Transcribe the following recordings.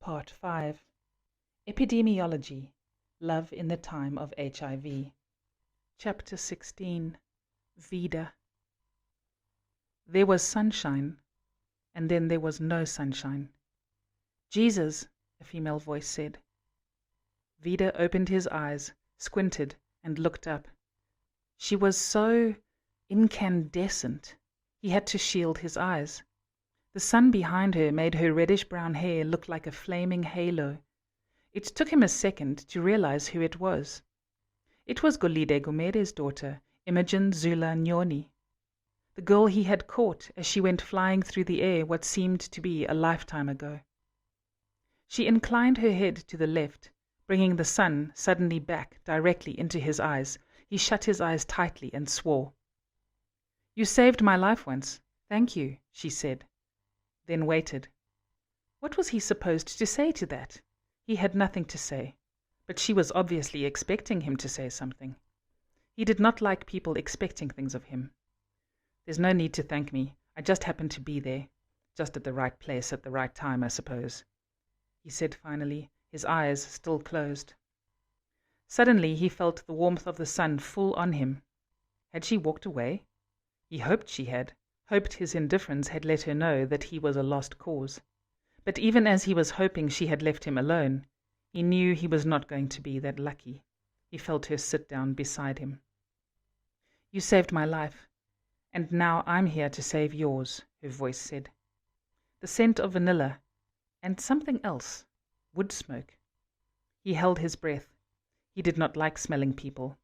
Part 5. Epidemiology. Love in the Time of HIV. Chapter 16. Vida. There was sunshine, and then there was no sunshine. Jesus, a female voice said. Vida opened his eyes, squinted, and looked up. She was so incandescent, he had to shield his eyes. The sun behind her made her reddish-brown hair look like a flaming halo. It took him a second to realize who it was. It was Golide Gumere's daughter, Imogen Zula Nyoni, the girl he had caught as she went flying through the air what seemed to be a lifetime ago. She inclined her head to the left, bringing the sun suddenly back directly into his eyes. He shut his eyes tightly and swore. "You saved my life once. Thank you," she said. Then waited. What was he supposed to say to that? He had nothing to say, but she was obviously expecting him to say something. He did not like people expecting things of him. "There's no need to thank me. I just happened to be there. Just at the right place at the right time, I suppose," he said finally, his eyes still closed. Suddenly he felt the warmth of the sun full on him. Had she walked away? He hoped she had. Hoped his indifference had let her know that he was a lost cause. But even as he was hoping she had left him alone, he knew he was not going to be that lucky. He felt her sit down beside him. "You saved my life, and now I'm here to save yours," her voice said. The scent of vanilla, and something else, wood smoke. He held his breath. He did not like smelling people.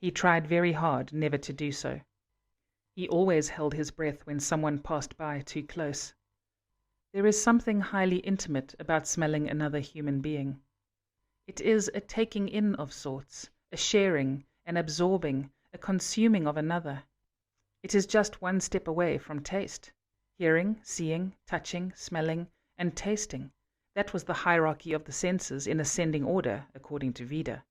He tried very hard never to do so. He always held his breath when someone passed by too close. There is something highly intimate about smelling another human being. It is a taking in of sorts, a sharing, an absorbing, a consuming of another. It is just one step away from taste. Hearing, seeing, touching, smelling, and tasting. That was the hierarchy of the senses in ascending order, according to Vida.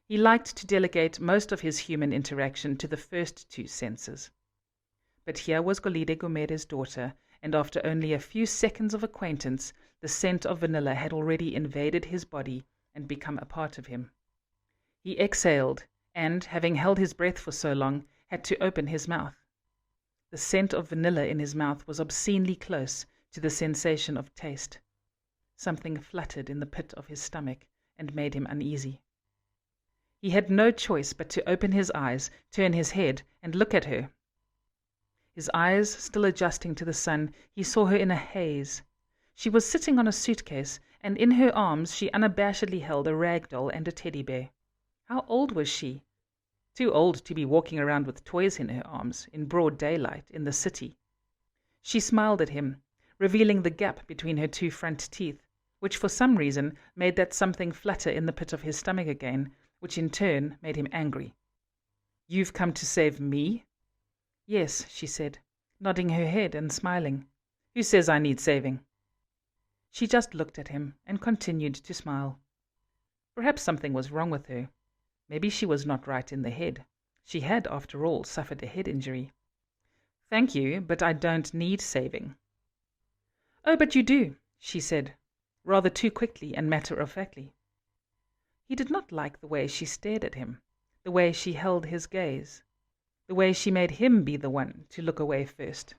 He liked to delegate most of his human interaction to the first two senses. But here was Golide Gumere's daughter, and after only a few seconds of acquaintance, the scent of vanilla had already invaded his body and become a part of him. He exhaled, and, having held his breath for so long, had to open his mouth. The scent of vanilla in his mouth was obscenely close to the sensation of taste. Something fluttered in the pit of his stomach and made him uneasy. He had no choice but to open his eyes, turn his head, and look at her. His eyes still adjusting to the sun, he saw her in a haze. She was sitting on a suitcase, and in her arms she unabashedly held a rag doll and a teddy bear. How old was she? Too old to be walking around with toys in her arms, in broad daylight, in the city. She smiled at him, revealing the gap between her two front teeth, which for some reason made that something flutter in the pit of his stomach again, which in turn made him angry. "You've come to save me?" "Yes," she said, nodding her head and smiling. "Who says I need saving?" She just looked at him and continued to smile. Perhaps something was wrong with her. Maybe she was not right in the head. She had, after all, suffered a head injury. "Thank you, but I don't need saving." "Oh, but you do," she said, rather too quickly and matter-of-factly. He did not like the way she stared at him, the way she held his gaze, the way she made him be the one to look away first.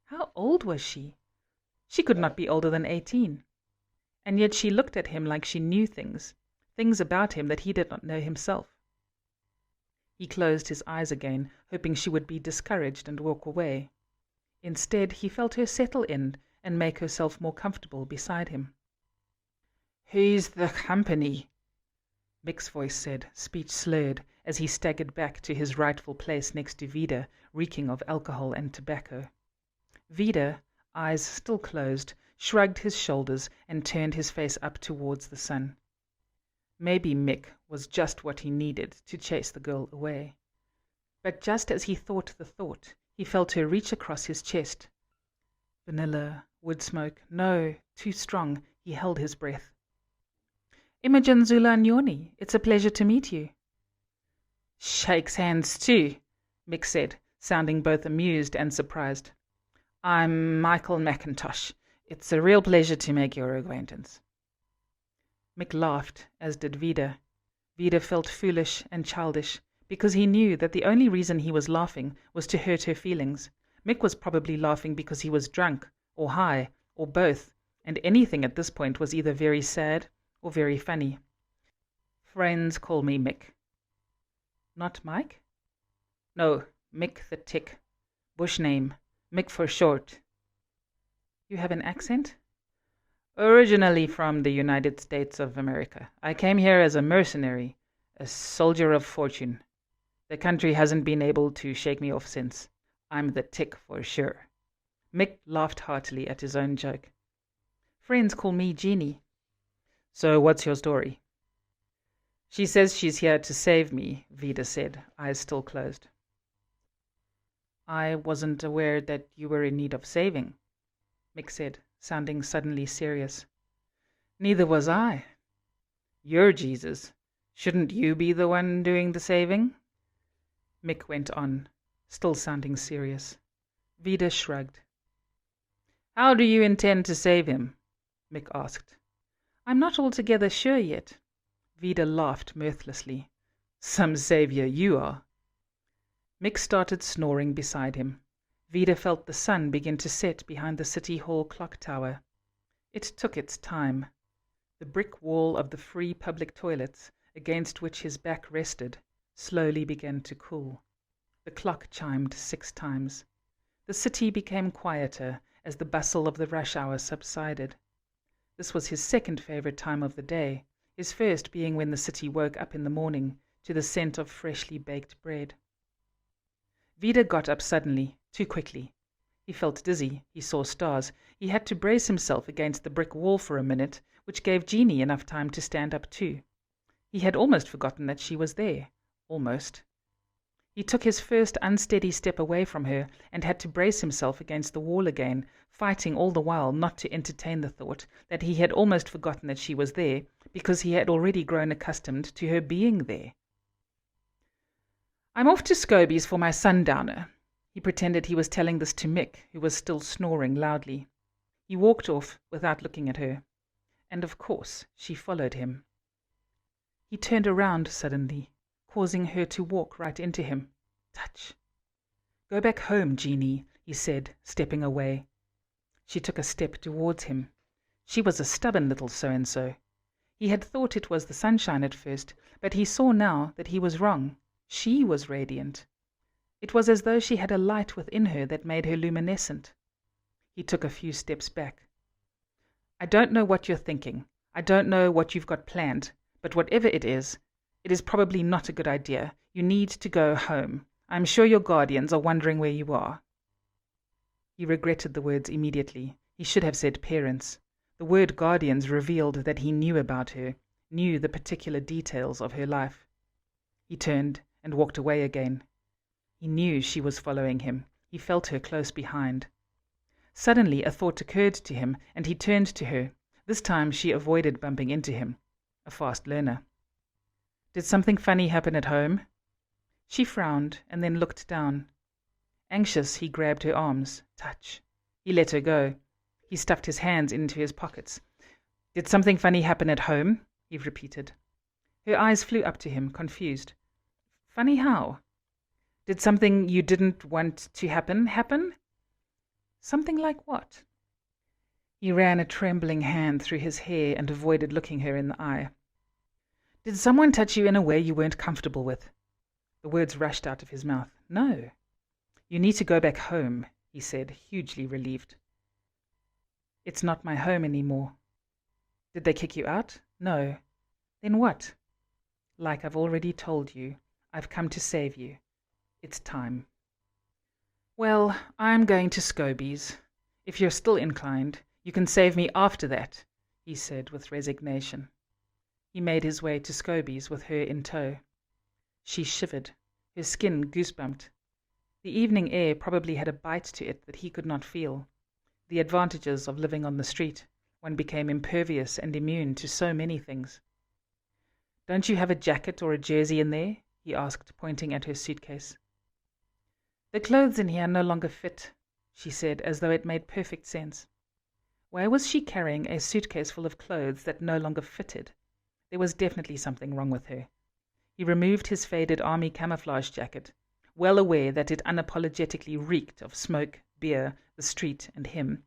How old was she? She could not be older than 18. And yet she looked at him like she knew things about him that he did not know himself. He closed his eyes again, hoping she would be discouraged and walk away. Instead, he felt her settle in and make herself more comfortable beside him. "Who's the company?" Mick's voice said, speech slurred, as he staggered back to his rightful place next to Vida, reeking of alcohol and tobacco. Vida, eyes still closed, shrugged his shoulders and turned his face up towards the sun. Maybe Mick was just what he needed to chase the girl away. But just as he thought the thought, he felt her reach across his chest. Vanilla, wood smoke, no, too strong. He held his breath. "Imogen Zula Nyoni, it's a pleasure to meet you." "Shakes hands too," Mick said, sounding both amused and surprised. "I'm Michael McIntosh. It's a real pleasure to make your acquaintance. Mick laughed, as did Vida. Vida felt foolish and childish, because he knew that the only reason he was laughing was to hurt her feelings. Mick was probably laughing because he was drunk, or high, or both, and anything at this point was either very sad or very funny. Friends call me Mick. Not Mike? No, Mick the Tick. Bush name, Mick for short. You have an accent? Originally from the United States of America. I came here as a mercenary, a soldier of fortune. The country hasn't been able to shake me off since. I'm the Tick for sure. Mick laughed heartily at his own joke. Friends call me Genie. So what's your story? She says she's here to save me, Vida said, eyes still closed. I wasn't aware that you were in need of saving, Mick said, sounding suddenly serious. Neither was I. You're Jesus. Shouldn't you be the one doing the saving? Mick went on, still sounding serious. Vida shrugged. How do you intend to save him? Mick asked. I'm not altogether sure yet. Vida laughed mirthlessly. Some savior you are. Mick started snoring beside him. Vida felt the sun begin to set behind the City Hall clock tower. It took its time. The brick wall of the free public toilets, against which his back rested, slowly began to cool. The clock chimed 6 times. The city became quieter as the bustle of the rush hour subsided. This was his second favorite time of the day, his first being when the city woke up in the morning to the scent of freshly baked bread. Vida got up suddenly, too quickly. He felt dizzy, he saw stars. He had to brace himself against the brick wall for a minute, which gave Genie enough time to stand up too. He had almost forgotten that she was there. Almost. He took his first unsteady step away from her and had to brace himself against the wall again, fighting all the while not to entertain the thought that he had almost forgotten that she was there, because he had already grown accustomed to her being there. I'm off to Scobie's for my sundowner. He pretended he was telling this to Mick, who was still snoring loudly. He walked off without looking at her, and of course she followed him. He turned around suddenly, causing her to walk right into him. Touch. Go back home, Genie, he said, stepping away. She took a step towards him. She was a stubborn little so-and-so. He had thought it was the sunshine at first, but he saw now that he was wrong. She was radiant. It was as though she had a light within her that made her luminescent. He took a few steps back. I don't know what you're thinking. I don't know what you've got planned, but whatever it is probably not a good idea. You need to go home. I'm sure your guardians are wondering where you are. He regretted the words immediately. He should have said parents. The word guardians revealed that he knew about her, knew the particular details of her life. He turned and walked away again. He knew she was following him. He felt her close behind. Suddenly a thought occurred to him, and he turned to her. This time she avoided bumping into him. A fast learner. Did something funny happen at home? She frowned and then looked down. Anxious, he grabbed her arms. Touch. He let her go. He stuffed his hands into his pockets. Did something funny happen at home? He repeated. Her eyes flew up to him, confused. Funny how? Did something you didn't want to happen? Something like what? He ran a trembling hand through his hair and avoided looking her in the eye. Did someone touch you in a way you weren't comfortable with? The words rushed out of his mouth. No. You need to go back home, he said, hugely relieved. It's not my home anymore. Did they kick you out? No. Then what? Like I've already told you, I've come to save you. It's time. Well, I'm going to Scobie's. If you're still inclined, you can save me after that, he said with resignation. He made his way to Scobie's with her in tow. She shivered, her skin goosebumped. The evening air probably had a bite to it that he could not feel. The advantages of living on the street. One became impervious and immune to so many things. Don't you have a jacket or a jersey in there? He asked, pointing at her suitcase. The clothes in here no longer fit, she said, as though it made perfect sense. Why was she carrying a suitcase full of clothes that no longer fitted? There was definitely something wrong with her. He removed his faded army camouflage jacket, well aware that it unapologetically reeked of smoke, beer, the street, and him,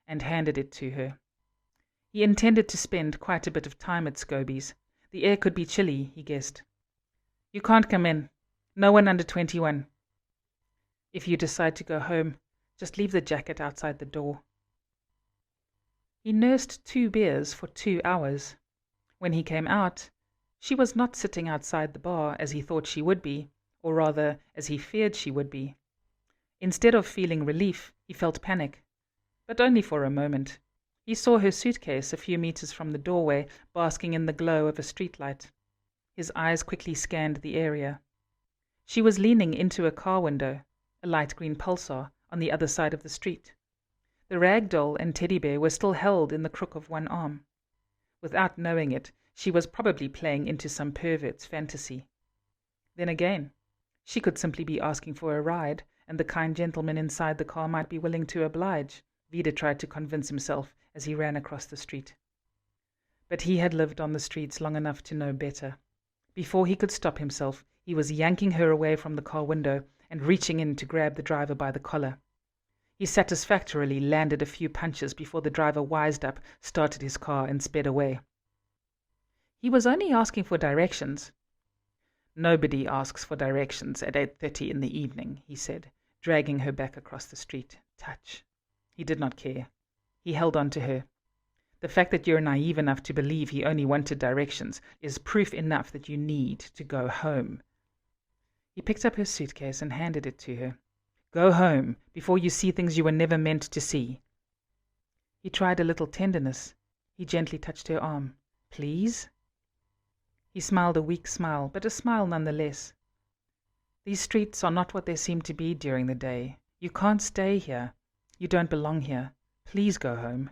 and handed it to her. He intended to spend quite a bit of time at Scobie's. The air could be chilly, he guessed. "You can't come in. No one under 21. If you decide to go home, just leave the jacket outside the door." He nursed 2 beers for 2 hours. When he came out, she was not sitting outside the bar as he thought she would be, or rather, as he feared she would be. Instead of feeling relief, he felt panic. But only for a moment. He saw her suitcase a few meters from the doorway, basking in the glow of a streetlight. His eyes quickly scanned the area. She was leaning into a car window, a light green Pulsar, on the other side of the street. The rag doll and teddy bear were still held in the crook of one arm. Without knowing it, she was probably playing into some pervert's fantasy. Then again, she could simply be asking for a ride, and the kind gentleman inside the car might be willing to oblige, Vida tried to convince himself as he ran across the street. But he had lived on the streets long enough to know better. Before he could stop himself, he was yanking her away from the car window and reaching in to grab the driver by the collar. He satisfactorily landed a few punches before the driver wised up, started his car, and sped away. He was only asking for directions. "Nobody asks for directions at 8:30 in the evening," he said, dragging her back across the street. Touch. He did not care. He held on to her. "The fact that you're naive enough to believe he only wanted directions is proof enough that you need to go home." He picked up her suitcase and handed it to her. "Go home, before you see things you were never meant to see." He tried a little tenderness. He gently touched her arm. "Please?" He smiled a weak smile, but a smile nonetheless. "These streets are not what they seem to be during the day. You can't stay here. You don't belong here. Please go home."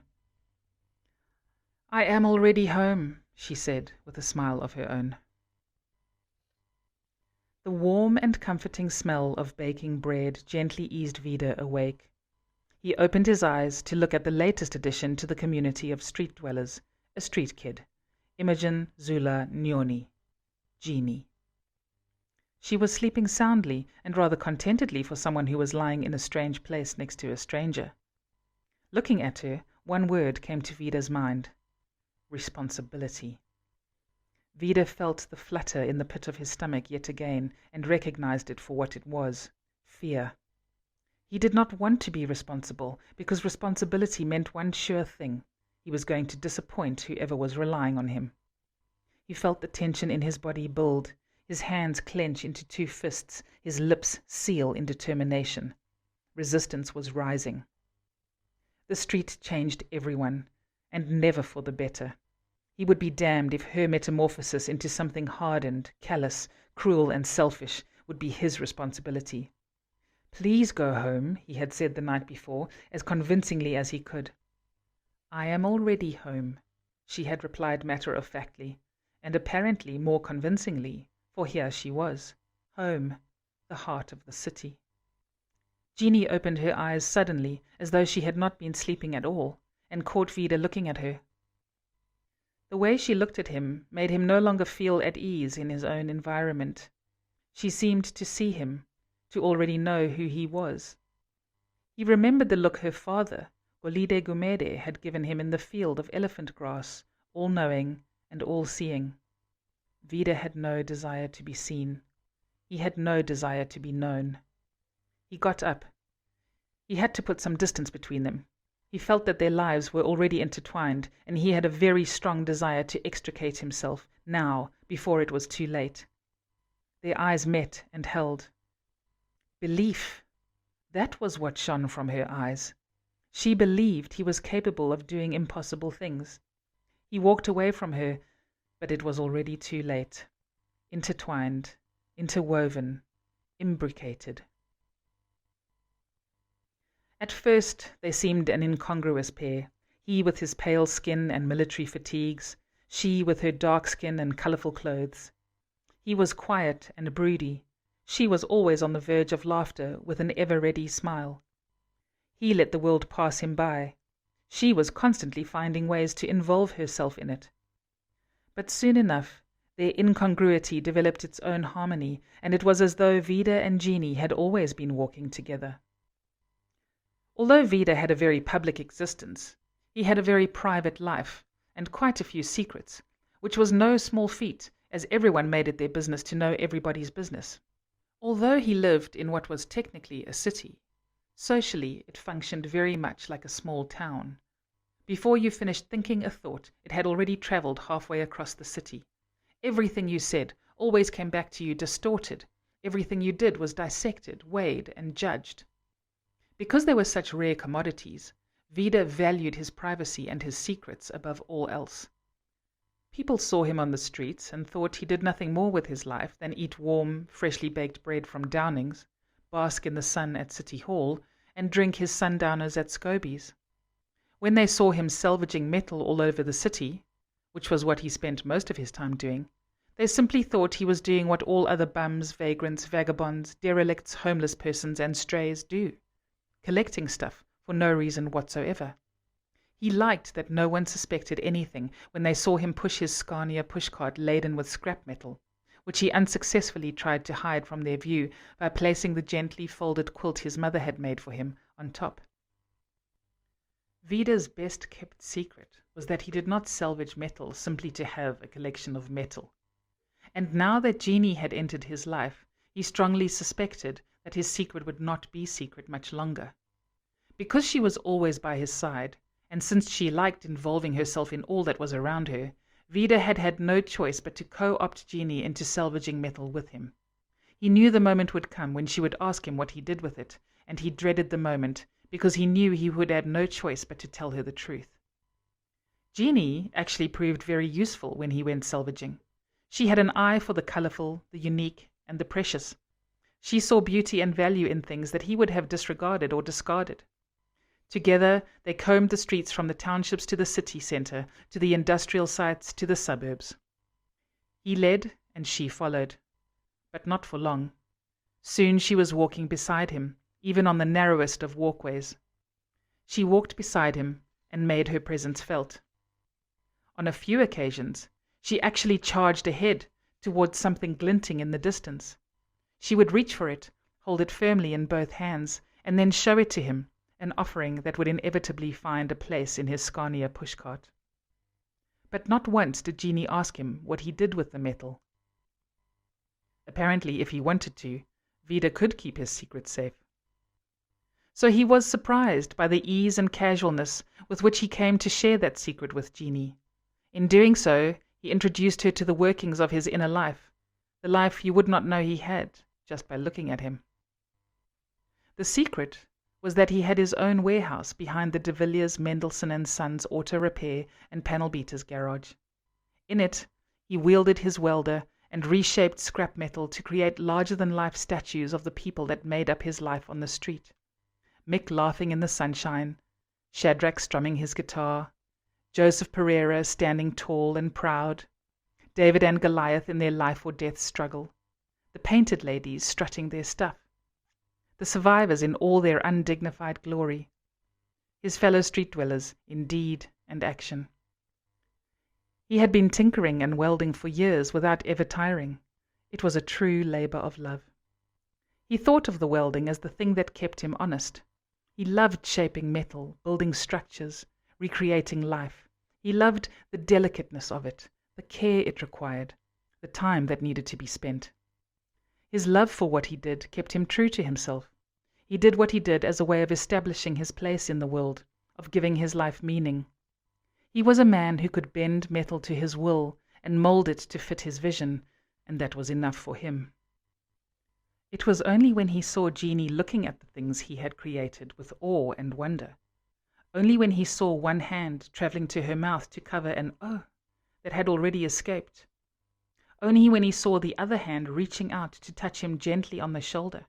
"I am already home," she said, with a smile of her own. The warm and comforting smell of baking bread gently eased Vida awake. He opened his eyes to look at the latest addition to the community of street dwellers, a street kid, Imogen Zula Nyoni, Genie. She was sleeping soundly and rather contentedly for someone who was lying in a strange place next to a stranger. Looking at her, one word came to Vida's mind: responsibility. Vida felt the flutter in the pit of his stomach yet again and recognized it for what it was: fear. He did not want to be responsible, because responsibility meant one sure thing: he was going to disappoint whoever was relying on him. He felt the tension in his body build, his hands clench into 2 fists, his lips seal in determination. Resistance was rising. The street changed everyone, and never for the better. He would be damned if her metamorphosis into something hardened, callous, cruel, and selfish would be his responsibility. "Please go home," he had said the night before, as convincingly as he could. "I am already home," she had replied matter-of-factly, and apparently more convincingly, for here she was, home, the heart of the city. Genie opened her eyes suddenly, as though she had not been sleeping at all, and caught Vida looking at her. The way she looked at him made him no longer feel at ease in his own environment. She seemed to see him, to already know who he was. He remembered the look her father, Golide Gumede, had given him in the field of elephant grass, all-knowing and all-seeing. Vida had no desire to be seen. He had no desire to be known. He got up. He had to put some distance between them. He felt that their lives were already intertwined, and he had a very strong desire to extricate himself, now, before it was too late. Their eyes met and held. Belief. That was what shone from her eyes. She believed he was capable of doing impossible things. He walked away from her, but it was already too late. Intertwined, interwoven, imbricated. At first they seemed an incongruous pair, he with his pale skin and military fatigues, she with her dark skin and colourful clothes. He was quiet and broody. She was always on the verge of laughter with an ever-ready smile. He let the world pass him by. She was constantly finding ways to involve herself in it. But soon enough, their incongruity developed its own harmony, and it was as though Vida and Genie had always been walking together. Although Vida had a very public existence, he had a very private life, and quite a few secrets, which was no small feat, as everyone made it their business to know everybody's business. Although he lived in what was technically a city, socially it functioned very much like a small town. Before you finished thinking a thought, it had already travelled halfway across the city. Everything you said always came back to you distorted. Everything you did was dissected, weighed, and judged. Because they were such rare commodities, Vida valued his privacy and his secrets above all else. People saw him on the streets and thought he did nothing more with his life than eat warm, freshly baked bread from Downing's, bask in the sun at City Hall, and drink his sundowners at Scobie's. When they saw him salvaging metal all over the city, which was what he spent most of his time doing, they simply thought he was doing what all other bums, vagrants, vagabonds, derelicts, homeless persons, and strays do, collecting stuff for no reason whatsoever. He liked that no one suspected anything when they saw him push his Scania pushcart laden with scrap metal, which he unsuccessfully tried to hide from their view by placing the gently folded quilt his mother had made for him on top. Vida's best-kept secret was that he did not salvage metal simply to have a collection of metal. And now that Genie had entered his life, he strongly suspected that his secret would not be secret much longer. Because she was always by his side, and since she liked involving herself in all that was around her, Vida had had no choice but to co-opt Genie into salvaging metal with him. He knew the moment would come when she would ask him what he did with it, and he dreaded the moment, because he knew he would have no choice but to tell her the truth. Genie actually proved very useful when he went salvaging. She had an eye for the colourful, the unique, and the precious. She saw beauty and value in things that he would have disregarded or discarded. Together, they combed the streets from the townships to the city centre, to the industrial sites, to the suburbs. He led, and she followed. But not for long. Soon she was walking beside him, even on the narrowest of walkways. She walked beside him and made her presence felt. On a few occasions, she actually charged ahead towards something glinting in the distance. She would reach for it, hold it firmly in both hands, and then show it to him, an offering that would inevitably find a place in his Scania pushcart. But not once did Genie ask him what he did with the metal. Apparently, if he wanted to, Vida could keep his secret safe. So he was surprised by the ease and casualness with which he came to share that secret with Genie. In doing so, he introduced her to the workings of his inner life, the life you would not know he had just by looking at him. The secret was that he had his own warehouse behind the de Villiers, Mendelssohn and Sons auto repair and panel beaters garage. In it, he wielded his welder and reshaped scrap metal to create larger-than-life statues of the people that made up his life on the street. Mick laughing in the sunshine, Shadrach strumming his guitar, Joseph Pereira standing tall and proud, David and Goliath in their life-or-death struggle, the painted ladies strutting their stuff, the survivors in all their undignified glory, his fellow street-dwellers in deed and action. He had been tinkering and welding for years without ever tiring. It was a true labour of love. He thought of the welding as the thing that kept him honest. He loved shaping metal, building structures, recreating life. He loved the delicateness of it, the care it required, the time that needed to be spent. His love for what he did kept him true to himself. He did what he did as a way of establishing his place in the world, of giving his life meaning. He was a man who could bend metal to his will and mold it to fit his vision, and that was enough for him. It was only when he saw Genie looking at the things he had created with awe and wonder, only when he saw one hand travelling to her mouth to cover an "oh" that had already escaped, only when he saw the other hand reaching out to touch him gently on the shoulder,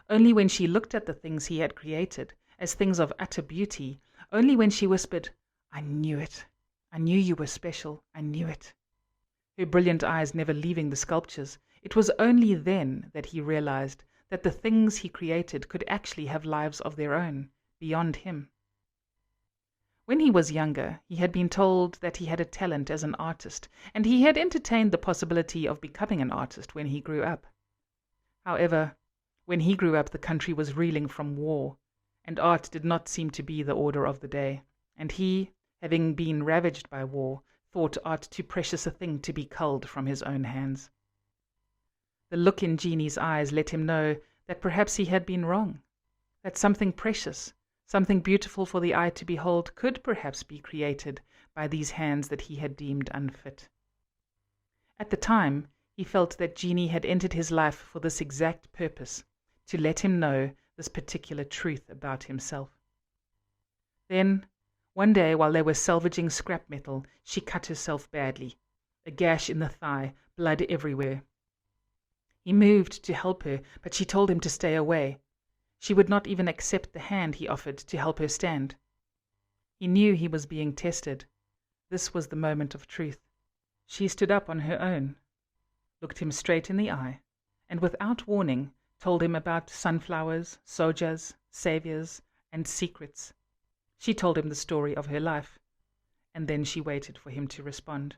only when she looked at the things he had created as things of utter beauty, only when she whispered, "I knew it. I knew you were special. I knew it." Her brilliant eyes never leaving the sculptures, it was only then that he realized that the things he created could actually have lives of their own, beyond him. When he was younger, he had been told that he had a talent as an artist, and he had entertained the possibility of becoming an artist when he grew up. However, when he grew up, the country was reeling from war, and art did not seem to be the order of the day, and he, having been ravaged by war, thought art too precious a thing to be culled from his own hands. The look in Genie's eyes let him know that perhaps he had been wrong, that something precious, something beautiful for the eye to behold, could perhaps be created by these hands that he had deemed unfit. At the time, he felt that Genie had entered his life for this exact purpose, to let him know this particular truth about himself. Then, one day while they were salvaging scrap metal, she cut herself badly, a gash in the thigh, blood everywhere. He moved to help her, but she told him to stay away. She would not even accept the hand he offered to help her stand. He knew he was being tested. This was the moment of truth. She stood up on her own, looked him straight in the eye, and without warning told him about sunflowers, sojas, saviors, and secrets. She told him the story of her life, and then she waited for him to respond.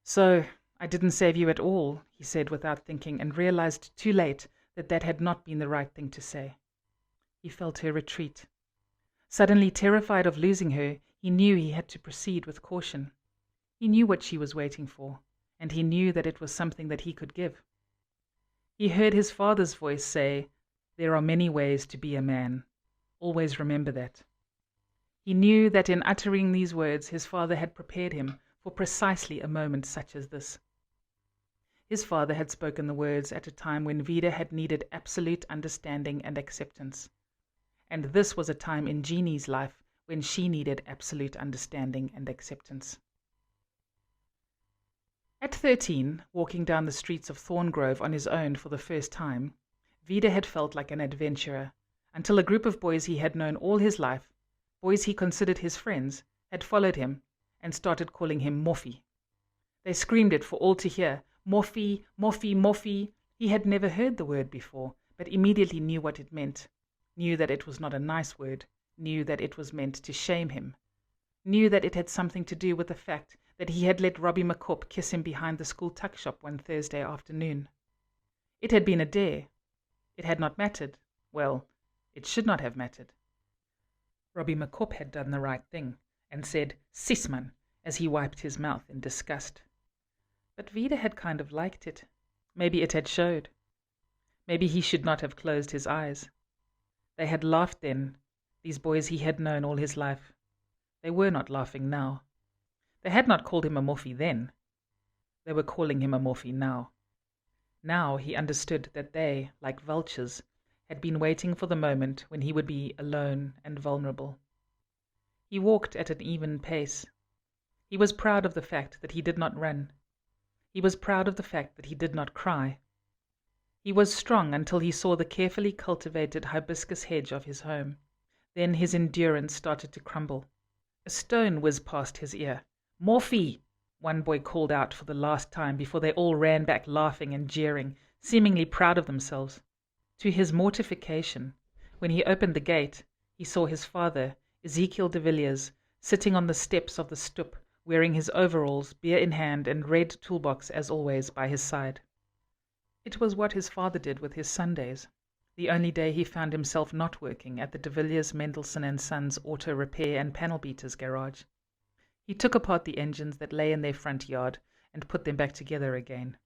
"So, I didn't save you at all," he said without thinking, and realized too late that that had not been the right thing to say. He felt her retreat. Suddenly terrified of losing her, he knew he had to proceed with caution. He knew what she was waiting for, and he knew that it was something that he could give. He heard his father's voice say, "There are many ways to be a man. Always remember that." He knew that in uttering these words his father had prepared him for precisely a moment such as this. His father had spoken the words at a time when Vida had needed absolute understanding and acceptance. And this was a time in Genie's life when she needed absolute understanding and acceptance. At 13, walking down the streets of Thorngrove on his own for the first time, Vida had felt like an adventurer, until a group of boys he had known all his life, boys he considered his friends, had followed him and started calling him Morphy. They screamed it for all to hear, "Morphy, Morphy, Morphy." He had never heard the word before, but immediately knew what it meant, knew that it was not a nice word, knew that it was meant to shame him, knew that it had something to do with the fact that he had let Robbie McCobb kiss him behind the school tuck shop one Thursday afternoon. It had been a dare. It had not mattered. Well, it should not have mattered. Robbie McCobb had done the right thing and said, "Sisman," as he wiped his mouth in disgust. But Vida had kind of liked it. Maybe it had showed. Maybe he should not have closed his eyes. They had laughed then, these boys he had known all his life. They were not laughing now. They had not called him a Morphy then. They were calling him a Morphy now. Now he understood that they, like vultures, had been waiting for the moment when he would be alone and vulnerable. He walked at an even pace. He was proud of the fact that he did not run. He was proud of the fact that he did not cry. He was strong until he saw the carefully cultivated hibiscus hedge of his home. Then his endurance started to crumble. A stone whizzed past his ear. "Morphy!" one boy called out for the last time before they all ran back laughing and jeering, seemingly proud of themselves. To his mortification, when he opened the gate, he saw his father, Ezekiel de Villiers, sitting on the steps of the stoep, wearing his overalls, beer in hand, and red toolbox as always by his side. It was what his father did with his Sundays, the only day he found himself not working at the de Villiers, Mendelssohn and Sons auto repair and panel beaters garage. He took apart the engines that lay in their front yard and put them back together again.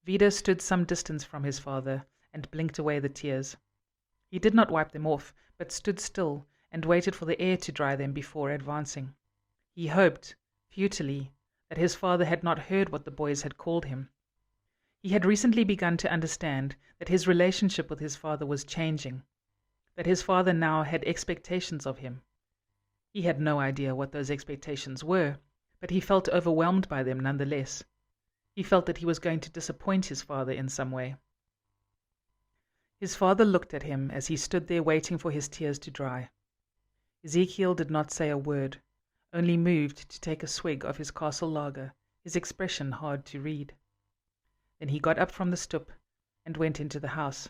Vida stood some distance from his father and blinked away the tears. He did not wipe them off, but stood still and waited for the air to dry them before advancing. He hoped, futilely, that his father had not heard what the boys had called him. He had recently begun to understand that his relationship with his father was changing, that his father now had expectations of him. He had no idea what those expectations were, but he felt overwhelmed by them nonetheless. He felt that he was going to disappoint his father in some way. His father looked at him as he stood there waiting for his tears to dry. Ezekiel did not say a word, only moved to take a swig of his castle lager, his expression hard to read. Then he got up from the stoep and went into the house.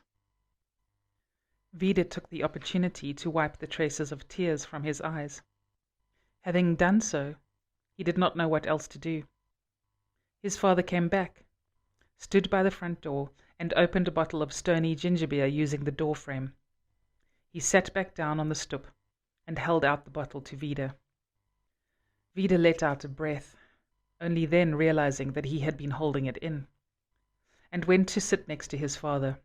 Vida took the opportunity to wipe the traces of tears from his eyes. Having done so, he did not know what else to do. His father came back, stood by the front door, and opened a bottle of stony ginger beer using the door frame. He sat back down on the stoep and held out the bottle to Vida. Vida let out a breath, only then realizing that he had been holding it in, and went to sit next to his father.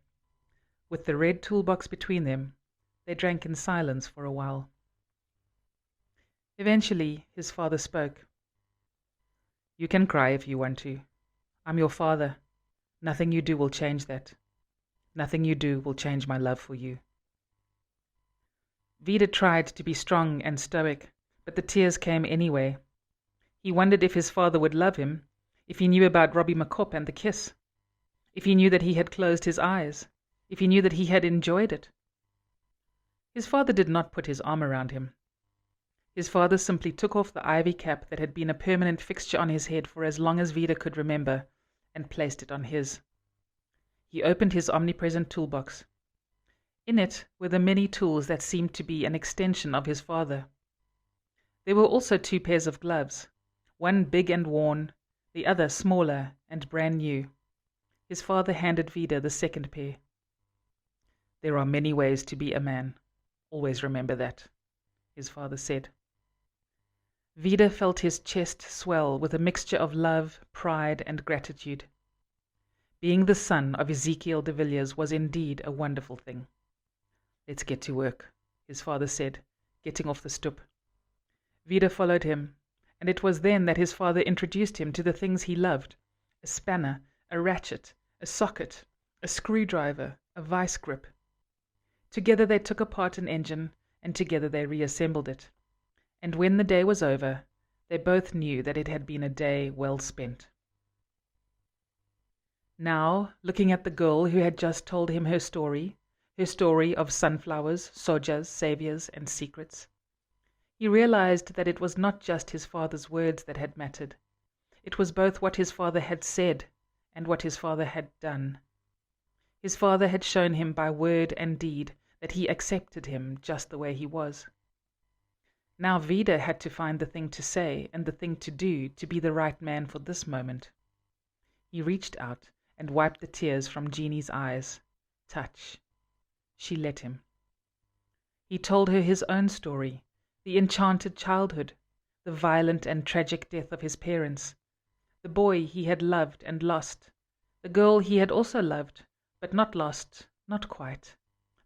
With the red toolbox between them, they drank in silence for a while. Eventually, his father spoke. "You can cry if you want to. I'm your father. Nothing you do will change that. Nothing you do will change my love for you." Vida tried to be strong and stoic, but the tears came anyway. He wondered if his father would love him, if he knew about Robbie McCopp and the kiss, if he knew that he had closed his eyes, if he knew that he had enjoyed it. His father did not put his arm around him. His father simply took off the ivy cap that had been a permanent fixture on his head for as long as Vida could remember, and placed it on his. He opened his omnipresent toolbox. In it were the many tools that seemed to be an extension of his father. There were also 2 pairs of gloves, one big and worn, the other smaller and brand new. His father handed Vida the second pair. "There are many ways to be a man. Always remember that," his father said. Vida felt his chest swell with a mixture of love, pride, and gratitude. Being the son of Ezekiel de Villiers was indeed a wonderful thing. "Let's get to work," his father said, getting off the stoep. Vida followed him, and it was then that his father introduced him to the things he loved: a spanner, a ratchet, a socket, a screwdriver, a vice grip. Together they took apart an engine, and together they reassembled it. And when the day was over, they both knew that it had been a day well spent. Now, looking at the girl who had just told him her story of sunflowers, sojas, saviors, and secrets, he realized that it was not just his father's words that had mattered. It was both what his father had said and what his father had done. His father had shown him by word and deed that he accepted him just the way he was. Now Vida had to find the thing to say and the thing to do to be the right man for this moment. He reached out and wiped the tears from Genie's eyes. Touch. She let him. He told her his own story, the enchanted childhood, the violent and tragic death of his parents, the boy he had loved and lost, the girl he had also loved, but not lost, not quite,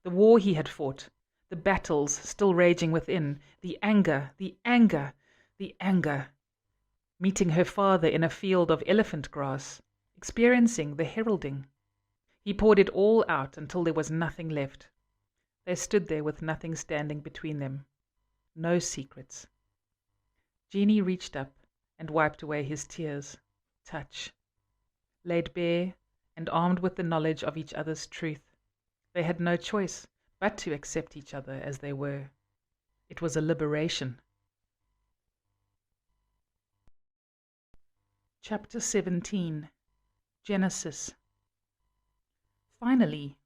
the war he had fought, the battles still raging within, the anger, the anger, the anger. Meeting her father in a field of elephant grass, experiencing the heralding. He poured it all out until there was nothing left. They stood there with nothing standing between them. No secrets. Genie reached up and wiped away his tears. Touch. Laid bare and armed with the knowledge of each other's truth, they had no choice but to accept each other as they were. It was a liberation. Chapter 17. Genesis. Finally,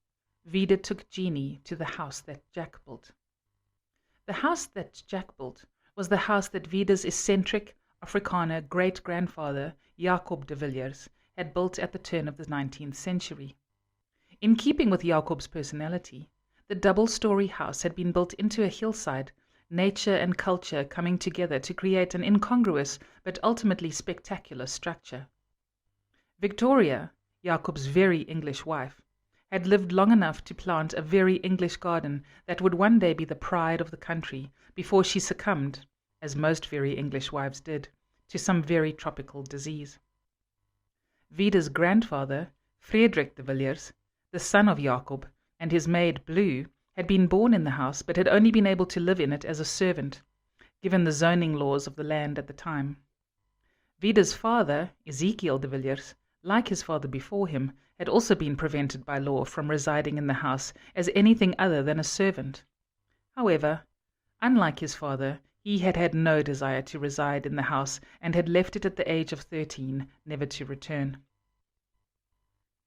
Vida took Genie to the house that Jack built. The house that Jack built was the house that Vida's eccentric Afrikaner great-grandfather, Jacob de Villiers, had built at the turn of the 19th century. In keeping with Jacob's personality, the double-story house had been built into a hillside, nature and culture coming together to create an incongruous but ultimately spectacular structure. Victoria, Jacob's very English wife, had lived long enough to plant a very English garden that would one day be the pride of the country before she succumbed, as most very English wives did, to some very tropical disease. Vida's grandfather, Frederik de Villiers, the son of Jacob, and his maid Blue, had been born in the house but had only been able to live in it as a servant, given the zoning laws of the land at the time. Vida's father, Ezekiel de Villiers, like his father before him, had also been prevented by law from residing in the house as anything other than a servant. However, unlike his father, he had had no desire to reside in the house and had left it at the age of 13, never to return.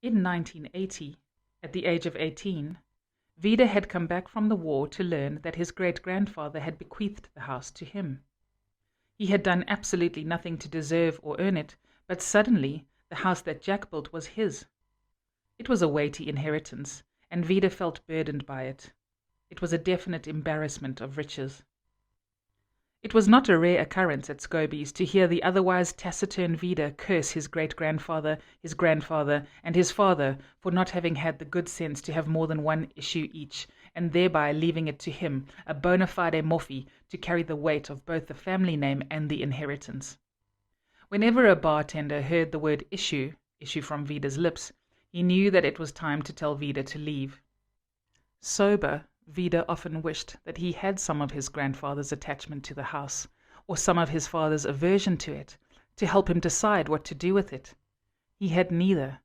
In 1980, at the age of 18, Vida had come back from the war to learn that his great-grandfather had bequeathed the house to him. He had done absolutely nothing to deserve or earn it, but suddenly the house that Jack built was his. It was a weighty inheritance, and Vida felt burdened by it. It was a definite embarrassment of riches. It was not a rare occurrence at Scobie's to hear the otherwise taciturn Vida curse his great-grandfather, his grandfather, and his father for not having had the good sense to have more than one issue each, and thereby leaving it to him, a bona fide morphy, to carry the weight of both the family name and the inheritance. Whenever a bartender heard the word issue from Vida's lips, he knew that it was time to tell Vida to leave. Sober, Vida often wished that he had some of his grandfather's attachment to the house, or some of his father's aversion to it, to help him decide what to do with it. He had neither.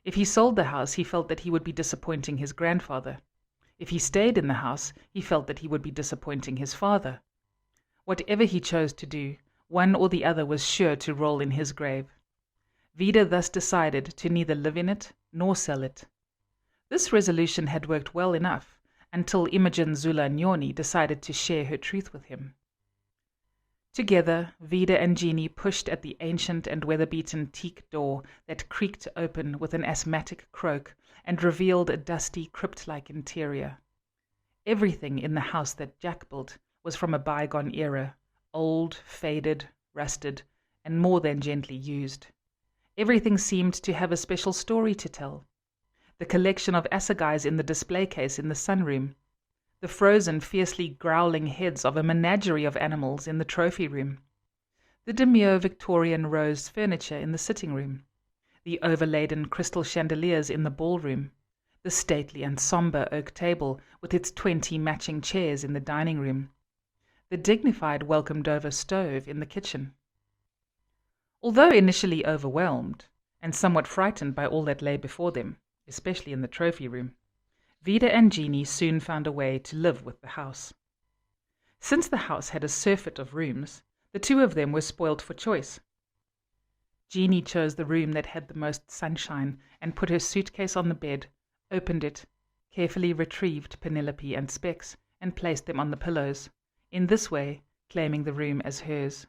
If he sold the house, he felt that he would be disappointing his grandfather. If he stayed in the house, he felt that he would be disappointing his father. Whatever he chose to do, one or the other was sure to roll in his grave. Vida thus decided to neither live in it nor sell it. This resolution had worked well enough, until Imogen Zula Nyoni decided to share her truth with him. Together, Vida and Genie pushed at the ancient and weather-beaten teak door that creaked open with an asthmatic croak and revealed a dusty, crypt-like interior. Everything in the house that Jack built was from a bygone era, old, faded, rusted, and more than gently used. Everything seemed to have a special story to tell. The collection of assegais in the display case in the sunroom, the frozen, fiercely growling heads of a menagerie of animals in the trophy room, the demure Victorian rose furniture in the sitting room, the overladen crystal chandeliers in the ballroom, the stately and sombre oak table with its 20 matching chairs in the dining room, the dignified welcome Dover stove in the kitchen. Although initially overwhelmed and somewhat frightened by all that lay before them, especially in the trophy room, Vida and Genie soon found a way to live with the house. Since the house had a surfeit of rooms, the two of them were spoilt for choice. Genie chose the room that had the most sunshine and put her suitcase on the bed, opened it, carefully retrieved Penelope and Specs, and placed them on the pillows, in this way claiming the room as hers.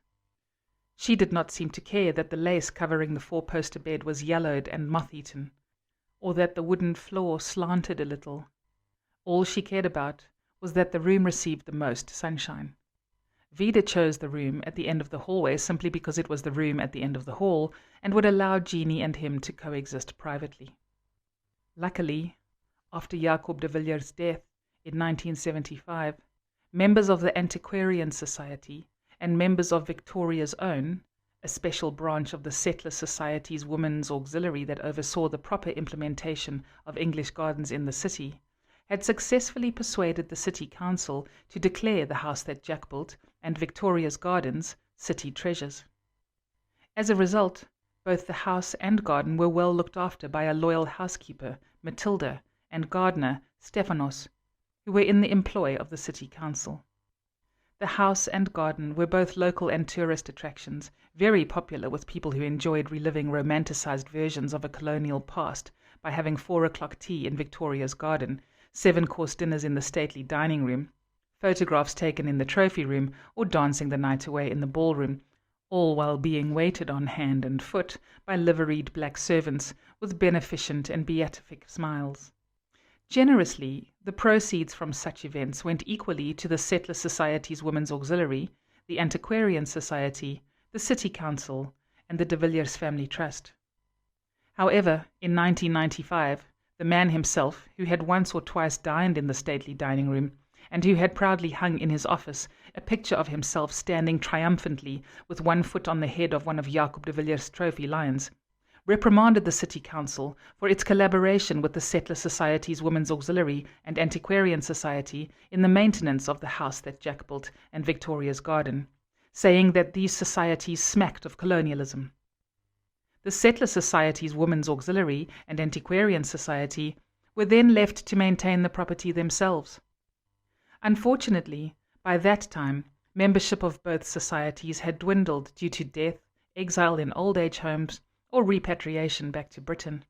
She did not seem to care that the lace covering the four-poster bed was yellowed and moth-eaten, or that the wooden floor slanted a little. All she cared about was that the room received the most sunshine. Vida chose the room at the end of the hallway simply because it was the room at the end of the hall and would allow Genie and him to coexist privately. Luckily, after Jacob de Villiers' death in 1975, members of the Antiquarian Society and members of Victoria's Own, a special branch of the Settler Society's Women's Auxiliary that oversaw the proper implementation of English gardens in the city, had successfully persuaded the City Council to declare the house that Jack built and Victoria's Gardens city treasures. As a result, both the house and garden were well looked after by a loyal housekeeper, Matilda, and gardener, Stephanos, who were in the employ of the City Council. The house and garden were both local and tourist attractions, very popular with people who enjoyed reliving romanticized versions of a colonial past by having 4 o'clock tea in Victoria's garden, 7-course dinners in the stately dining room, photographs taken in the trophy room, or dancing the night away in the ballroom, all while being waited on hand and foot by liveried black servants with beneficent and beatific smiles. Generously, the proceeds from such events went equally to the Settler Society's Women's Auxiliary, the Antiquarian Society, the City Council, and the de Villiers Family Trust. However, in 1995, the man himself, who had once or twice dined in the stately dining room, and who had proudly hung in his office a picture of himself standing triumphantly with one foot on the head of one of Jacob de Villiers' trophy lions, reprimanded the City Council for its collaboration with the Settler Society's Women's Auxiliary and Antiquarian Society in the maintenance of the house that Jack built and Victoria's garden, saying that these societies smacked of colonialism. The Settler Society's Women's Auxiliary and Antiquarian Society were then left to maintain the property themselves. Unfortunately, by that time, membership of both societies had dwindled due to death, exile in old age homes, or repatriation back to Britain.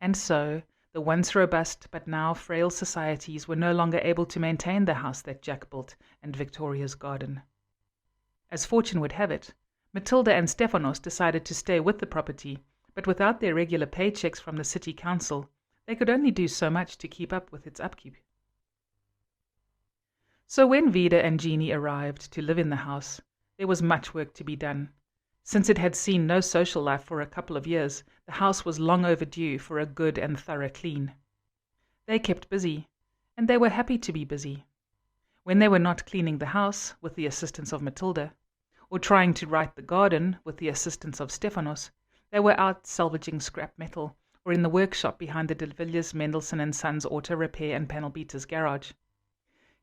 And so, The once robust but now frail societies were no longer able to maintain the house that Jack built and Victoria's garden. As fortune would have it, Matilda and Stephanos decided to stay with the property, but without their regular paychecks from the city council, they could only do so much to keep up with its upkeep. So when Vida and Genie arrived to live in the house, there was much work to be done. Since it had seen no social life for a couple of years, the house was long overdue for a good and thorough clean. They kept busy, and they were happy to be busy. When they were not cleaning the house with the assistance of Matilda, or trying to right the garden with the assistance of Stephanos, they were out salvaging scrap metal, or in the workshop behind the de Villiers, Mendelssohn and Sons Auto Repair and Panel Beaters garage.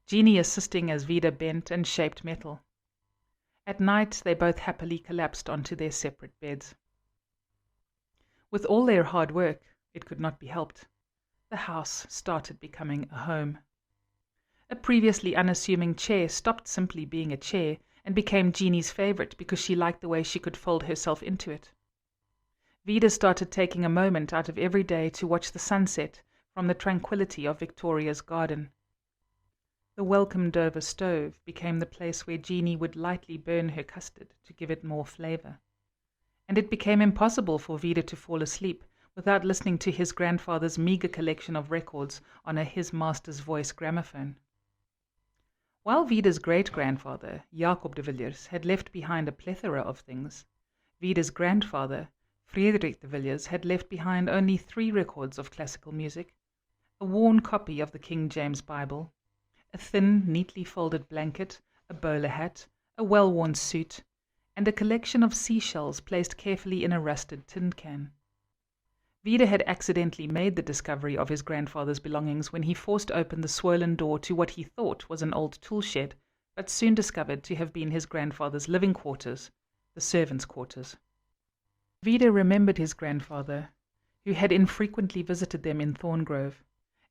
Genie assisting as Vida bent and shaped metal. At night they both happily collapsed onto their separate beds. With all their hard work, it could not be helped. The house started becoming a home. A previously unassuming chair stopped simply being a chair and became Genie's favorite because she liked the way she could fold herself into it. Vida started taking a moment out of every day to watch the sunset from the tranquility of Victoria's garden. The welcome Dover stove became the place where Genie would lightly burn her custard to give it more flavor. And it became impossible for Vida to fall asleep without listening to his grandfather's meager collection of records on a His Master's Voice gramophone. While Vida's great-grandfather, Jacob de Villiers, had left behind a plethora of things, Vida's grandfather, Frederik de Villiers, had left behind only 3 records of classical music, a worn copy of the King James Bible, a thin, neatly folded blanket, a bowler hat, a well-worn suit, and a collection of seashells placed carefully in a rusted tin can. Vida had accidentally made the discovery of his grandfather's belongings when he forced open the swollen door to what he thought was an old tool shed, but soon discovered to have been his grandfather's living quarters, the servants' quarters. Vida remembered his grandfather, who had infrequently visited them in Thorngrove,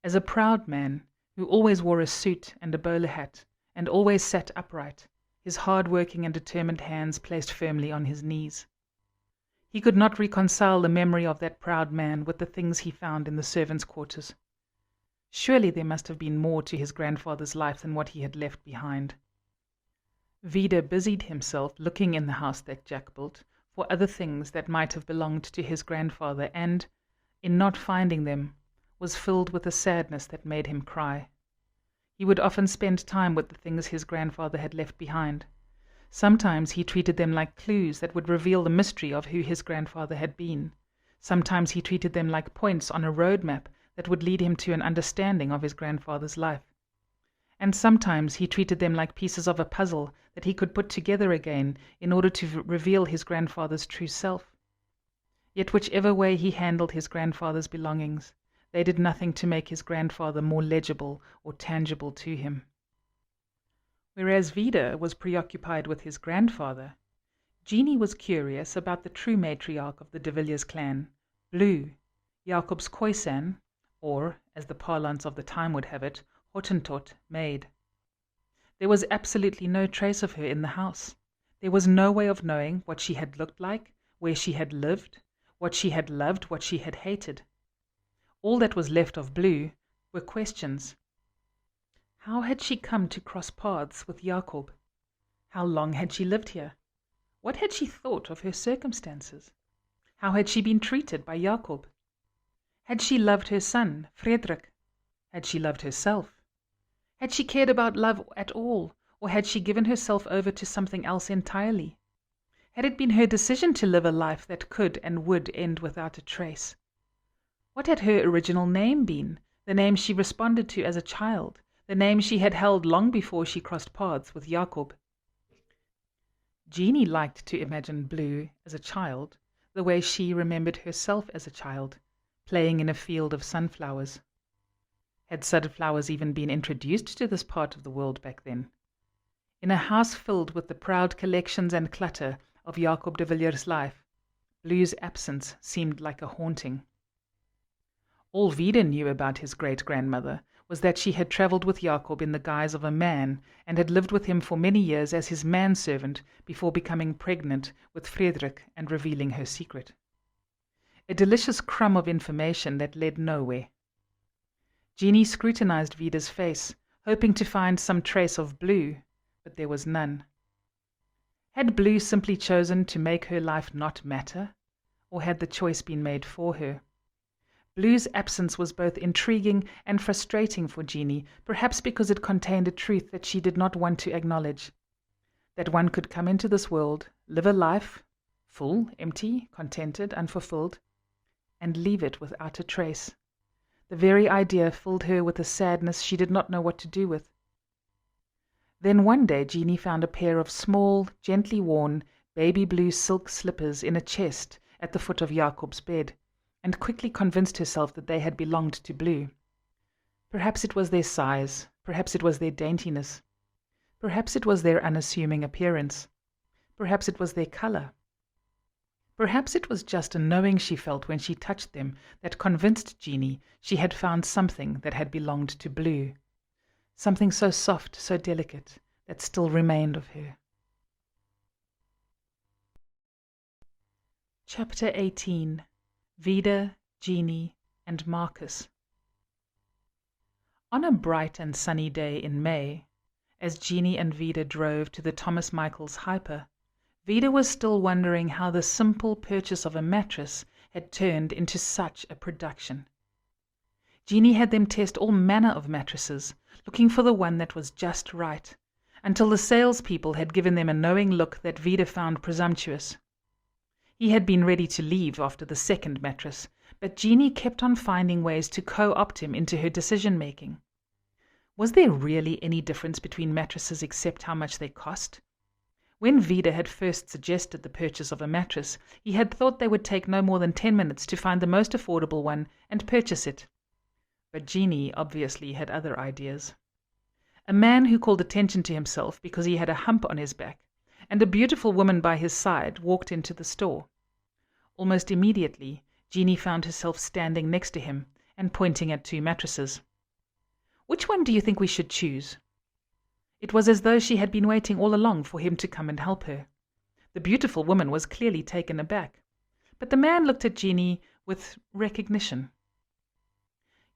as a proud man who always wore a suit and a bowler hat, and always sat upright, his hard-working and determined hands placed firmly on his knees. He could not reconcile the memory of that proud man with the things he found in the servants' quarters. Surely there must have been more to his grandfather's life than what he had left behind. Vida busied himself looking in the house that Jack built for other things that might have belonged to his grandfather, and, in not finding them, was filled with a sadness that made him cry. He would often spend time with the things his grandfather had left behind. Sometimes he treated them like clues that would reveal the mystery of who his grandfather had been. Sometimes he treated them like points on a road map that would lead him to an understanding of his grandfather's life. And sometimes he treated them like pieces of a puzzle that he could put together again in order to reveal his grandfather's true self. Yet whichever way he handled his grandfather's belongings, they did nothing to make his grandfather more legible or tangible to him. Whereas Vida was preoccupied with his grandfather, Genie was curious about the true matriarch of the de Villiers clan, Blue, Jacob's Khoisan, or, as the parlance of the time would have it, Hottentot maid. There was absolutely no trace of her in the house. There was no way of knowing what she had looked like, where she had lived, what she had loved, what she had hated. All that was left of Blue were questions. How had she come to cross paths with Jacob? How long had she lived here? What had she thought of her circumstances? How had she been treated by Jacob? Had she loved her son, Frederik? Had she loved herself? Had she cared about love at all, or had she given herself over to something else entirely? Had it been her decision to live a life that could and would end without a trace? What had her original name been, the name she responded to as a child, the name she had held long before she crossed paths with Jacob? Genie liked to imagine Blue as a child, the way she remembered herself as a child, playing in a field of sunflowers. Had sunflowers even been introduced to this part of the world back then? In a house filled with the proud collections and clutter of Jacob de Villiers' life, Blue's absence seemed like a haunting. All Vida knew about his great-grandmother was that she had travelled with Jacob in the guise of a man and had lived with him for many years as his manservant before becoming pregnant with Frederik and revealing her secret. A delicious crumb of information that led nowhere. Genie scrutinized Vida's face, hoping to find some trace of blue, but there was none. Had Blue simply chosen to make her life not matter, or had the choice been made for her? Blue's absence was both intriguing and frustrating for Genie, perhaps because it contained a truth that she did not want to acknowledge. That one could come into this world, live a life, full, empty, contented, unfulfilled, and leave it without a trace. The very idea filled her with a sadness she did not know what to do with. Then one day Genie found a pair of small, gently worn, baby blue silk slippers in a chest at the foot of Jacob's bed, and quickly convinced herself that they had belonged to Blue. Perhaps it was their size, perhaps it was their daintiness, perhaps it was their unassuming appearance, perhaps it was their color. Perhaps it was just a knowing she felt when she touched them that convinced Genie she had found something that had belonged to Blue, something so soft, so delicate, that still remained of her. Chapter 18. Vida, Genie, and Marcus. On a bright and sunny day in May, as Genie and Vida drove to the Thomas Michaels Hyper, Vida was still wondering how the simple purchase of a mattress had turned into such a production. Genie had them test all manner of mattresses, looking for the one that was just right, until the salespeople had given them a knowing look that Vida found presumptuous. He had been ready to leave after the second mattress, but Genie kept on finding ways to co-opt him into her decision-making. Was there really any difference between mattresses except how much they cost? When Vida had first suggested the purchase of a mattress, he had thought they would take no more than 10 minutes to find the most affordable one and purchase it. But Genie obviously had other ideas. A man who called attention to himself because he had a hump on his back, and a beautiful woman by his side, walked into the store. Almost immediately, Genie found herself standing next to him and pointing at 2 mattresses. "Which one do you think we should choose?" It was as though she had been waiting all along for him to come and help her. The beautiful woman was clearly taken aback, but the man looked at Genie with recognition.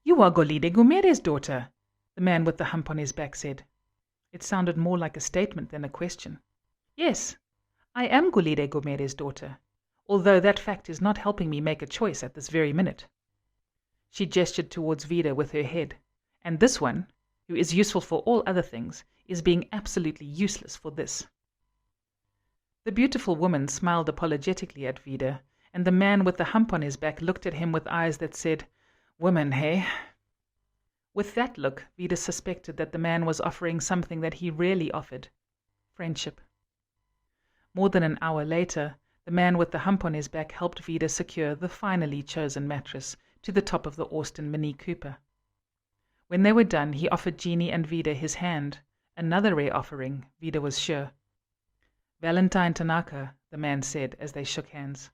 "You are Golide Gumere's daughter," the man with the hump on his back said. It sounded more like a statement than a question. "Yes, I am Golide Gumere's daughter, although that fact is not helping me make a choice at this very minute." She gestured towards Vida with her head. "And this one, who is useful for all other things, is being absolutely useless for this." The beautiful woman smiled apologetically at Vida, and the man with the hump on his back looked at him with eyes that said, "Woman, hey?" With that look, Vida suspected that the man was offering something that he rarely offered: friendship. More than an hour later, the man with the hump on his back helped Vida secure the finally chosen mattress to the top of the Austin Mini Cooper. When they were done, he offered Genie and Vida his hand, another rare offering, Vida was sure. "Valentine Tanaka," the man said as they shook hands.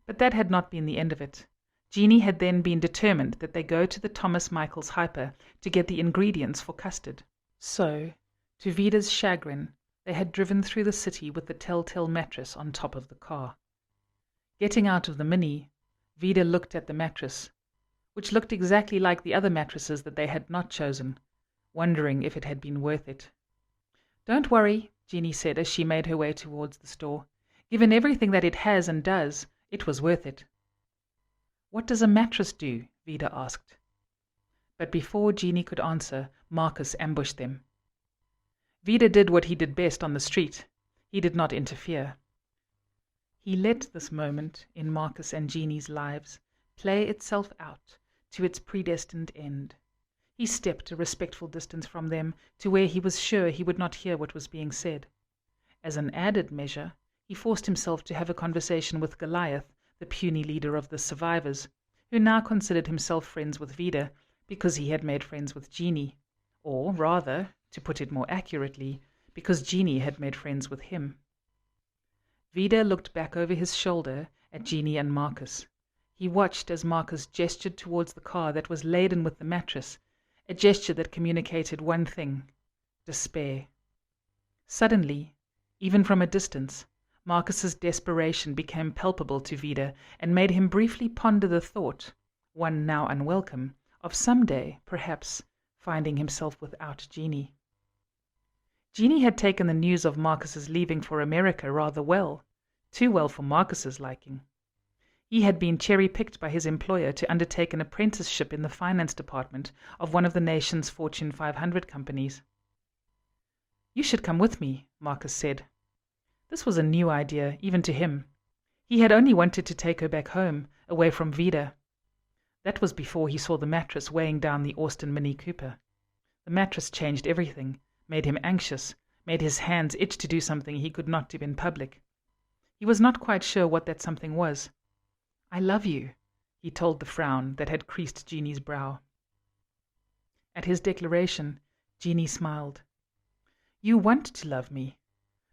But that had not been the end of it. Genie had then been determined that they go to the Thomas Michaels Hyper to get the ingredients for custard. So, to Vida's chagrin, they had driven through the city with the telltale mattress on top of the car. Getting out of the Mini, Vida looked at the mattress, which looked exactly like the other mattresses that they had not chosen, wondering if it had been worth it. "Don't worry," Genie said as she made her way towards the store. "Given everything that it has and does, it was worth it." "What does a mattress do?" Vida asked. But before Genie could answer, Marcus ambushed them. Vida did what he did best on the street. He did not interfere. He let this moment in Marcus and Genie's lives play itself out to its predestined end. He stepped a respectful distance from them to where he was sure he would not hear what was being said. As an added measure, he forced himself to have a conversation with Goliath, the puny leader of the survivors, who now considered himself friends with Vida because he had made friends with Genie, or rather, to put it more accurately, because Genie had made friends with him. Vida looked back over his shoulder at Genie and Marcus. He watched as Marcus gestured towards the car that was laden with the mattress, a gesture that communicated one thing: despair. Suddenly, even from a distance, Marcus's desperation became palpable to Vida and made him briefly ponder the thought, one now unwelcome, of someday, perhaps, finding himself without Genie. Genie had taken the news of Marcus's leaving for America rather well, too well for Marcus's liking. He had been cherry-picked by his employer to undertake an apprenticeship in the finance department of one of the nation's Fortune 500 companies. "You should come with me," Marcus said. This was a new idea, even to him. He had only wanted to take her back home, away from Vida. That was before he saw the mattress weighing down the Austin Mini Cooper. The mattress changed everything, made him anxious, made his hands itch to do something he could not do in public. He was not quite sure what that something was. "I love you," he told the frown that had creased Genie's brow. At his declaration, Genie smiled. "You want to love me,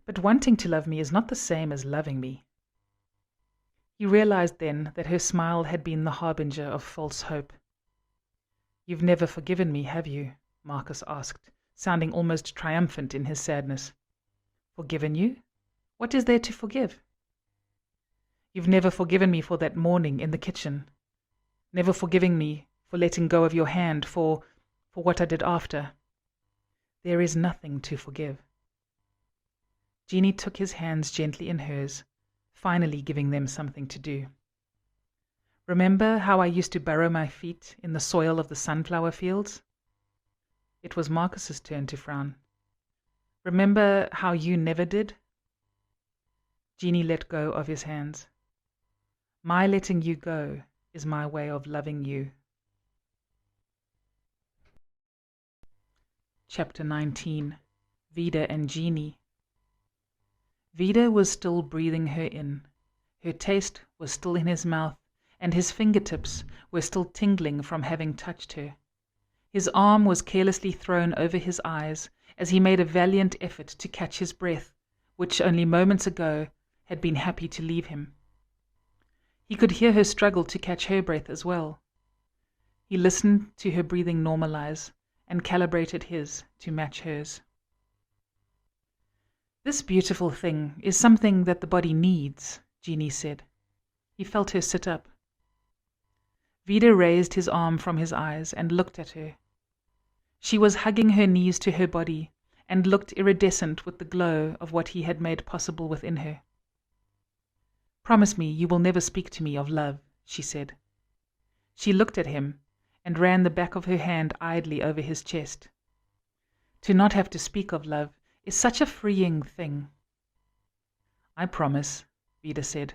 but wanting to love me is not the same as loving me." He realized then that her smile had been the harbinger of false hope. "You've never forgiven me, have you?" Marcus asked, sounding almost triumphant in his sadness. "Forgiven you? What is there to forgive?" "You've never forgiven me for that morning in the kitchen. Never forgiving me for letting go of your hand, for what I did after. There is nothing to forgive." Genie took his hands gently in hers, finally giving them something to do. "Remember how I used to burrow my feet in the soil of the sunflower fields?" It was Marcus's turn to frown. "Remember how you never did?" Genie let go of his hands. "My letting you go is my way of loving you." Chapter 19. Vida and Genie. Vida was still breathing her in. Her taste was still in his mouth, and his fingertips were still tingling from having touched her. His arm was carelessly thrown over his eyes as he made a valiant effort to catch his breath, which only moments ago had been happy to leave him. He could hear her struggle to catch her breath as well. He listened to her breathing normalize and calibrated his to match hers. "This beautiful thing is something that the body needs," Genie said. He felt her sit up. Vida raised his arm from his eyes and looked at her. She was hugging her knees to her body and looked iridescent with the glow of what he had made possible within her. "Promise me you will never speak to me of love," she said. She looked at him and ran the back of her hand idly over his chest. To not have to speak of love is such a freeing thing. "I promise," Vida said.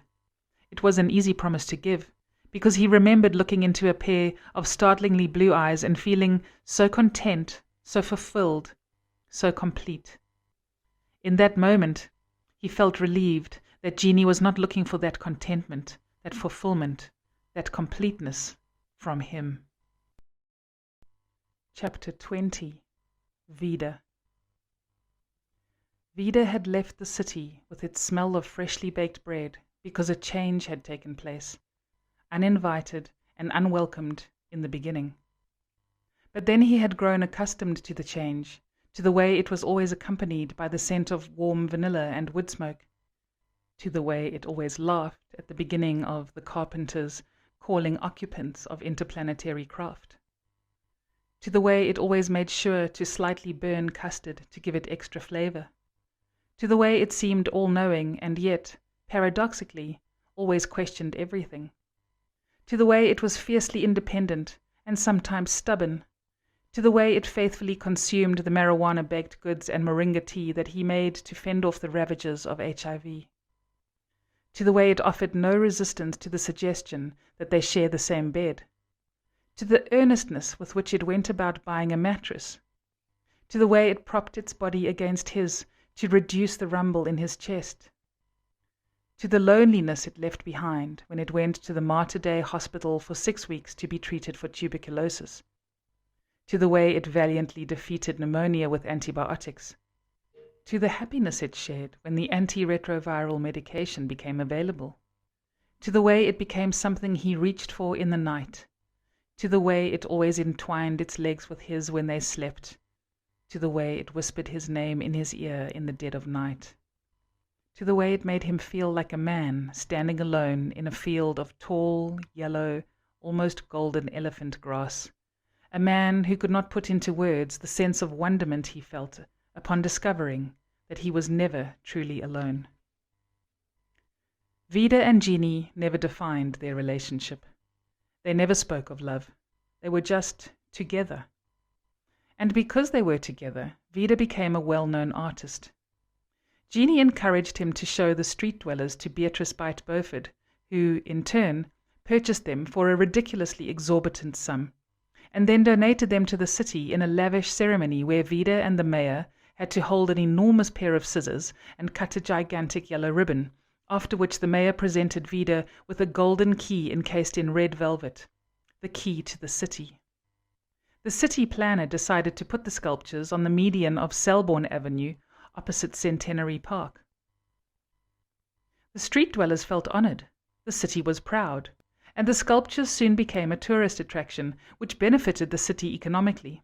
It was an easy promise to give, because he remembered looking into a pair of startlingly blue eyes and feeling so content, so fulfilled, so complete. In that moment, he felt relieved that Genie was not looking for that contentment, that fulfillment, that completeness from him. Chapter 20. Vida. Vida had left the city with its smell of freshly baked bread because a change had taken place, uninvited and unwelcomed in the beginning. But then he had grown accustomed to the change, to the way it was always accompanied by the scent of warm vanilla and wood smoke, to the way it always laughed at the beginning of the carpenters calling occupants of interplanetary craft, to the way it always made sure to slightly burn custard to give it extra flavor, to the way it seemed all-knowing and yet, paradoxically, always questioned everything, to the way it was fiercely independent and sometimes stubborn, to the way it faithfully consumed the marijuana-baked goods and moringa tea that he made to fend off the ravages of HIV, to the way it offered no resistance to the suggestion that they share the same bed, to the earnestness with which it went about buying a mattress, to the way it propped its body against his to reduce the rumble in his chest, to the loneliness it left behind when it went to the Mater Dei hospital for 6 weeks to be treated for tuberculosis, to the way it valiantly defeated pneumonia with antibiotics, to the happiness it shared when the antiretroviral medication became available, to the way it became something he reached for in the night, to the way it always entwined its legs with his when they slept, to the way it whispered his name in his ear in the dead of night, to the way it made him feel like a man standing alone in a field of tall, yellow, almost golden elephant grass, a man who could not put into words the sense of wonderment he felt upon discovering that he was never truly alone. Vida and Genie never defined their relationship. They never spoke of love. They were just together. And because they were together, Vida became a well-known artist. Genie encouraged him to show the street dwellers to Beatrice Byte Beaufort, who, in turn, purchased them for a ridiculously exorbitant sum, and then donated them to the city in a lavish ceremony where Vida and the mayor had to hold an enormous pair of scissors and cut a gigantic yellow ribbon, after which the mayor presented Vida with a golden key encased in red velvet, the key to the city. The city planner decided to put the sculptures on the median of Selborne Avenue opposite Centenary Park. The street dwellers felt honored, the city was proud, and the sculptures soon became a tourist attraction which benefited the city economically.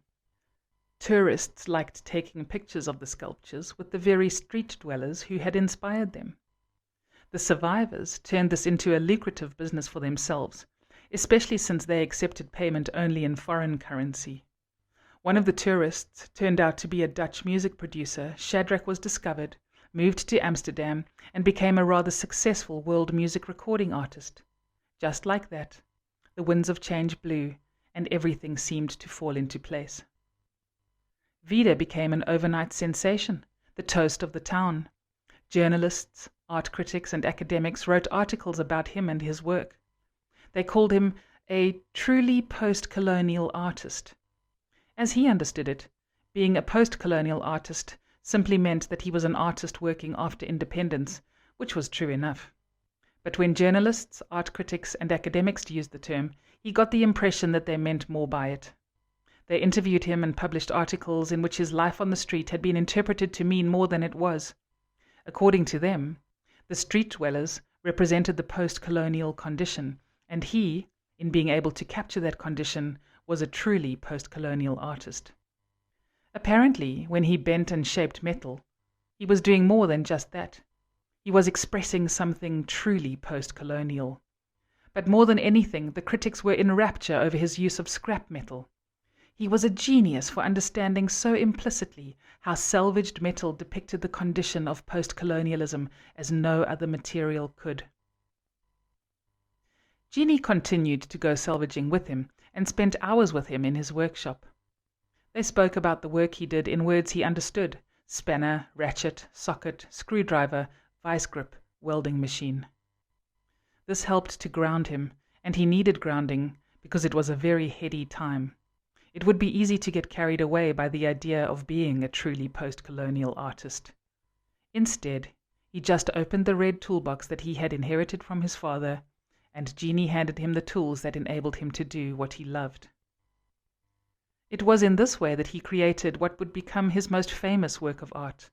Tourists liked taking pictures of the sculptures with the very street dwellers who had inspired them. The survivors turned this into a lucrative business for themselves, especially since they accepted payment only in foreign currency. One of the tourists turned out to be a Dutch music producer. Shadrach was discovered, moved to Amsterdam, and became a rather successful world music recording artist. Just like that, the winds of change blew, and everything seemed to fall into place. Vida became an overnight sensation, the toast of the town. Journalists, art critics, and academics wrote articles about him and his work. They called him a truly post-colonial artist. As he understood it, being a post-colonial artist simply meant that he was an artist working after independence, which was true enough. But when journalists, art critics, and academics used the term, he got the impression that they meant more by it. They interviewed him and published articles in which his life on the street had been interpreted to mean more than it was. According to them, the street dwellers represented the post-colonial condition, and he, in being able to capture that condition, was a truly post-colonial artist. Apparently, when he bent and shaped metal, he was doing more than just that. He was expressing something truly post-colonial. But more than anything, the critics were in rapture over his use of scrap metal. He was a genius for understanding so implicitly how salvaged metal depicted the condition of post-colonialism as no other material could. Genie continued to go salvaging with him and spent hours with him in his workshop. They spoke about the work he did in words he understood: spanner, ratchet, socket, screwdriver, vice grip, welding machine. This helped to ground him, and he needed grounding because it was a very heady time. It would be easy to get carried away by the idea of being a truly post-colonial artist. Instead, he just opened the red toolbox that he had inherited from his father, and Genie handed him the tools that enabled him to do what he loved. It was in this way that he created what would become his most famous work of art,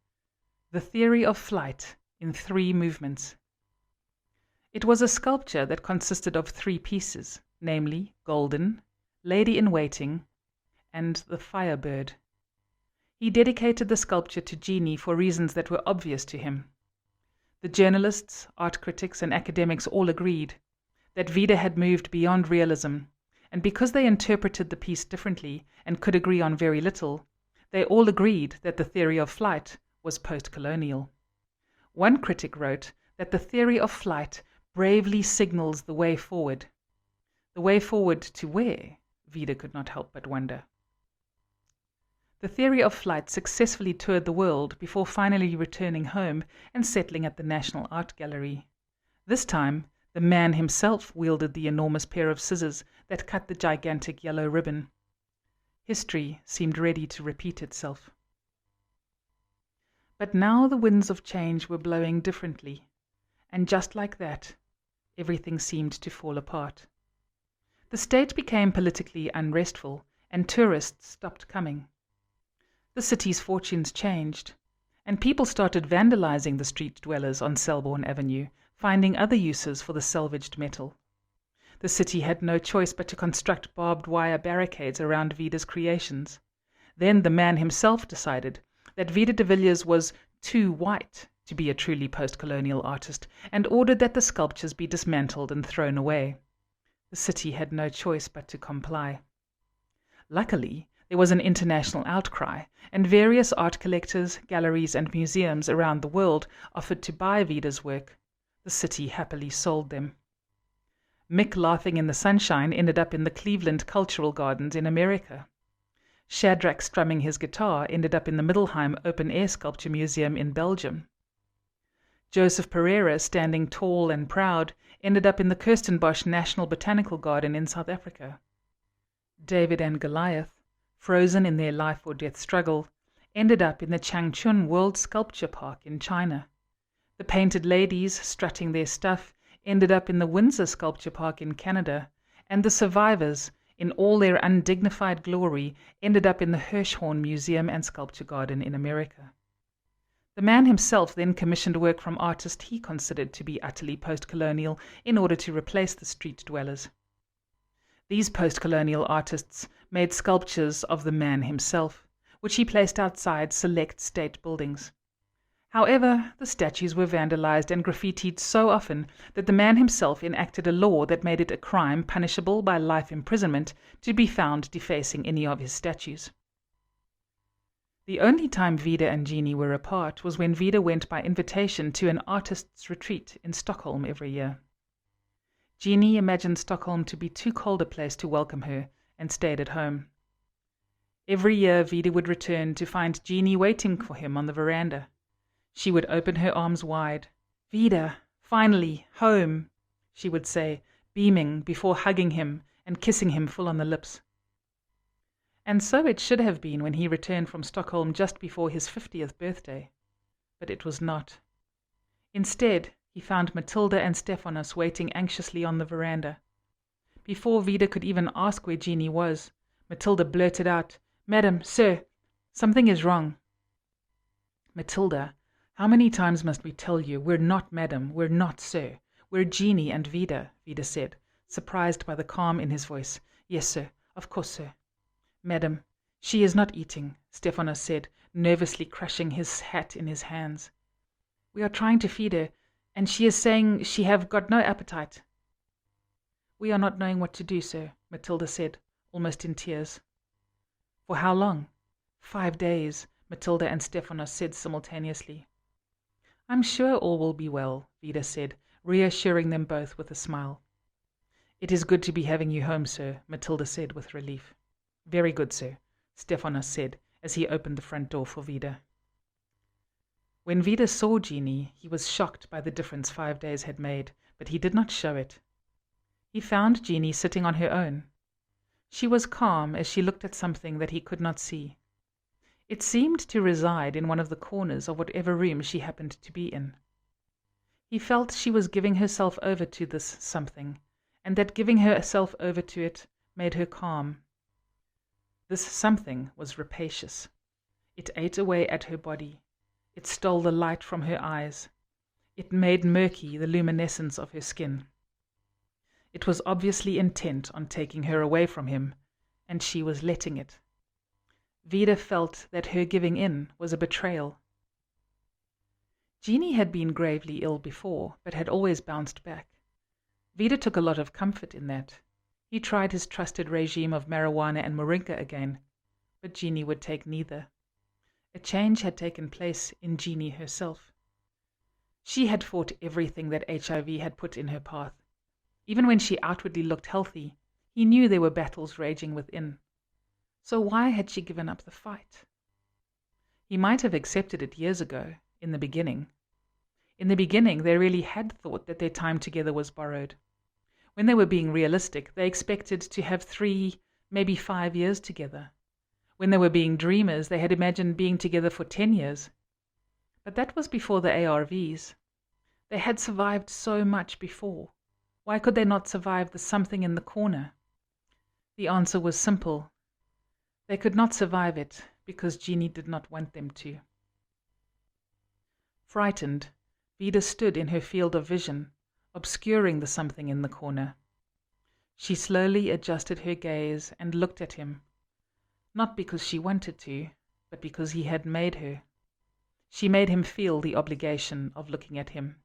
the theory of flight in 3 movements. It was a sculpture that consisted of 3 pieces, namely Golden, Lady in Waiting, and the Firebird. He dedicated the sculpture to Genie for reasons that were obvious to him. The journalists, art critics, and academics all agreed that Vida had moved beyond realism, and because they interpreted the piece differently and could agree on very little, they all agreed that the theory of flight was post-colonial. One critic wrote that the theory of flight bravely signals the way forward. The way forward to where? Vida could not help but wonder. The theory of flight successfully toured the world before finally returning home and settling at the National Art Gallery. This time, the man himself wielded the enormous pair of scissors that cut the gigantic yellow ribbon. History seemed ready to repeat itself. But now the winds of change were blowing differently, and just like that, everything seemed to fall apart. The state became politically unrestful, and tourists stopped coming. The city's fortunes changed, and people started vandalizing the street dwellers on Selborne Avenue, finding other uses for the salvaged metal. The city had no choice but to construct barbed wire barricades around Vida's creations. Then the man himself decided that Vida de Villiers was too white to be a truly post-colonial artist, and ordered that the sculptures be dismantled and thrown away. The city had no choice but to comply. Luckily, there was an international outcry, and various art collectors, galleries, and museums around the world offered to buy Vida's work. The city happily sold them. Mick Laughing in the Sunshine ended up in the Cleveland Cultural Gardens in America. Shadrach strumming his guitar ended up in the Middelheim Open Air Sculpture Museum in Belgium. Joseph Pereira, standing tall and proud, ended up in the Kirstenbosch National Botanical Garden in South Africa. David and Goliath, frozen in their life or death struggle, ended up in the Changchun World Sculpture Park in China. The painted ladies, strutting their stuff, ended up in the Windsor Sculpture Park in Canada, and the survivors, in all their undignified glory, ended up in the Hirshhorn Museum and Sculpture Garden in America. The man himself then commissioned work from artists he considered to be utterly post-colonial in order to replace the street dwellers. These post-colonial artists made sculptures of the man himself, which he placed outside select state buildings. However, the statues were vandalized and graffitied so often that the man himself enacted a law that made it a crime punishable by life imprisonment to be found defacing any of his statues. The only time Vida and Genie were apart was when Vida went by invitation to an artist's retreat in Stockholm every year. Genie imagined Stockholm to be too cold a place to welcome her and stayed at home. Every year Vida would return to find Genie waiting for him on the veranda. She would open her arms wide. "Vida, finally, home," she would say, beaming before hugging him and kissing him full on the lips. And so it should have been when he returned from Stockholm just before his 50th birthday. But it was not. Instead, he found Matilda and Stephanos waiting anxiously on the veranda. Before Vida could even ask where Genie was, Matilda blurted out, "Madam, sir, something is wrong." "Matilda, how many times must we tell you, we're not madam, we're not sir, we're Genie and Vida," Vida said, surprised by the calm in his voice. "Yes, sir, of course, sir." "Madam, she is not eating," Stephanos said, nervously crushing his hat in his hands. "We are trying to feed her, and she is saying she have got no appetite." "We are not knowing what to do, sir," Matilda said, almost in tears. "For how long?" 5 days, Matilda and Stephanos said simultaneously. "I'm sure all will be well," Vida said, reassuring them both with a smile. "It is good to be having you home, sir," Matilda said with relief. "Very good, sir," Stephanos said as he opened the front door for Vida. When Vida saw Genie, he was shocked by the difference 5 days had made, but he did not show it. He found Genie sitting on her own. She was calm as she looked at something that he could not see. It seemed to reside in one of the corners of whatever room she happened to be in. He felt she was giving herself over to this something, and that giving herself over to it made her calm. This something was rapacious. It ate away at her body. It stole the light from her eyes. It made murky the luminescence of her skin. It was obviously intent on taking her away from him, and she was letting it. Vida felt that her giving in was a betrayal. Genie had been gravely ill before, but had always bounced back. Vida took a lot of comfort in that. He tried his trusted regime of marijuana and moringa again, but Genie would take neither. A change had taken place in Genie herself. She had fought everything that HIV had put in her path. Even when she outwardly looked healthy, he knew there were battles raging within. So why had she given up the fight? He might have accepted it years ago, in the beginning. In the beginning, they really had thought that their time together was borrowed. When they were being realistic, they expected to have 3, maybe 5 years together. When they were being dreamers, they had imagined being together for 10 years. But that was before the ARVs. They had survived so much before. Why could they not survive the something in the corner? The answer was simple. They could not survive it because Genie did not want them to. Frightened, Vida stood in her field of vision, obscuring the something in the corner. She slowly adjusted her gaze and looked at him, not because she wanted to, but because he had made her. She made him feel the obligation of looking at him.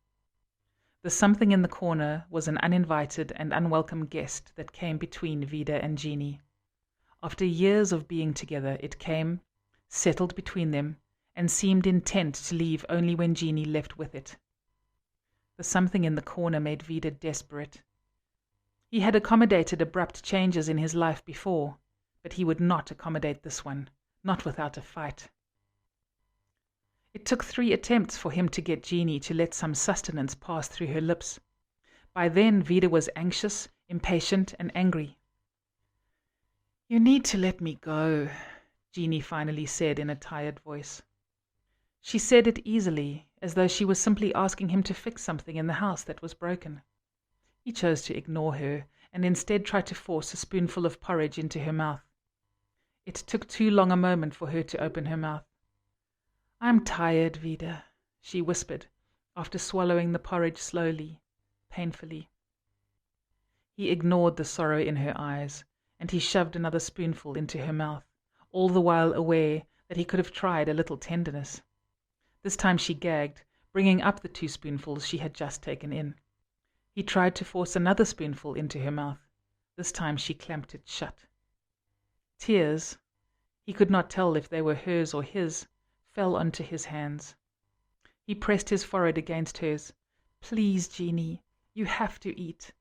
The something in the corner was an uninvited and unwelcome guest that came between Vida and Genie. After years of being together, it came, settled between them, and seemed intent to leave only when Genie left with it. The something in the corner made Vida desperate. He had accommodated abrupt changes in his life before, but he would not accommodate this one, not without a fight. It took 3 attempts for him to get Genie to let some sustenance pass through her lips. By then, Vida was anxious, impatient, and angry. "You need to let me go," Genie finally said in a tired voice. She said it easily, as though she was simply asking him to fix something in the house that was broken. He chose to ignore her, and instead tried to force a spoonful of porridge into her mouth. It took too long a moment for her to open her mouth. "I'm tired, Vida," she whispered, after swallowing the porridge slowly, painfully. He ignored the sorrow in her eyes, and he shoved another spoonful into her mouth, all the while aware that he could have tried a little tenderness. This time she gagged, bringing up the 2 spoonfuls she had just taken in. He tried to force another spoonful into her mouth. This time she clamped it shut. Tears, he could not tell if they were hers or his, fell onto his hands. He pressed his forehead against hers. "Please, Genie, you have to eat.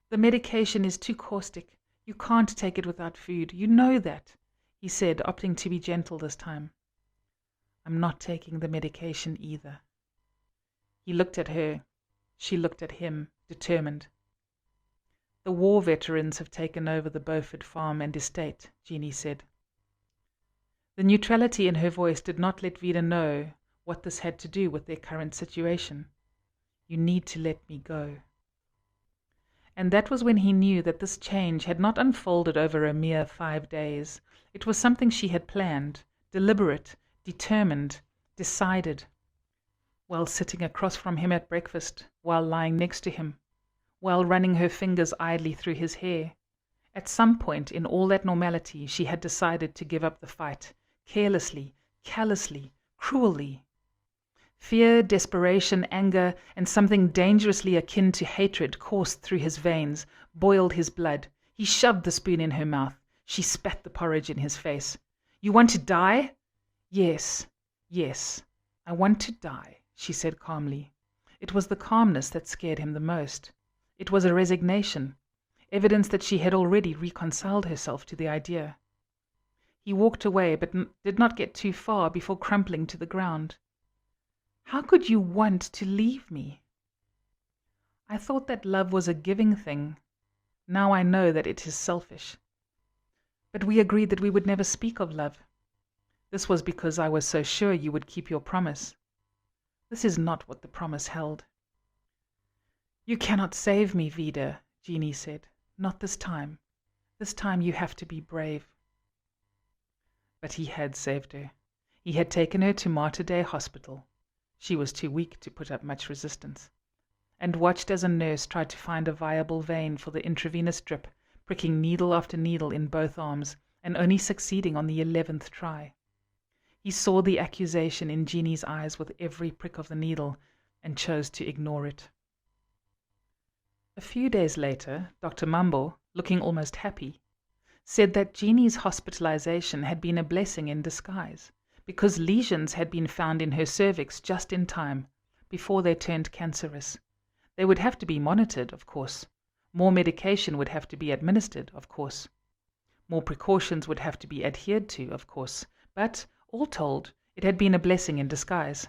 The medication is too caustic. You can't take it without food. You know that," he said, opting to be gentle this time. "I'm not taking the medication either." He looked at her. She looked at him, determined. "The war veterans have taken over the Beaufort farm and estate," Genie said. The neutrality in her voice did not let Vida know what this had to do with their current situation. "You need to let me go." And that was when he knew that this change had not unfolded over a mere 5 days. It was something she had planned, deliberate, determined, decided. While sitting across from him at breakfast, while lying next to him, while running her fingers idly through his hair, at some point in all that normality she had decided to give up the fight, carelessly, callously, cruelly. Fear, desperation, anger, and something dangerously akin to hatred coursed through his veins, boiled his blood. He shoved the spoon in her mouth. She spat the porridge in his face. "You want to die?" Yes, I want to die," she said calmly. It was the calmness that scared him the most. It was a resignation, evidence that she had already reconciled herself to the idea. He walked away, but did not get too far before crumpling to the ground. "How could you want to leave me?" "I thought that love was a giving thing. Now I know that it is selfish. But we agreed that we would never speak of love. This was because I was so sure you would keep your promise. This is not what the promise held." "You cannot save me, Vida," Genie said. "Not this time. This time you have to be brave." But he had saved her. He had taken her to Mater Dei Hospital. She was too weak to put up much resistance, and watched as a nurse tried to find a viable vein for the intravenous drip, pricking needle after needle in both arms, and only succeeding on the 11th try. He saw the accusation in Genie's eyes with every prick of the needle, and chose to ignore it. A few days later, Dr. Mambo, looking almost happy, said that Genie's hospitalization had been a blessing in disguise, because lesions had been found in her cervix just in time, before they turned cancerous. They would have to be monitored, of course. More medication would have to be administered, of course. More precautions would have to be adhered to, of course. But, all told, it had been a blessing in disguise.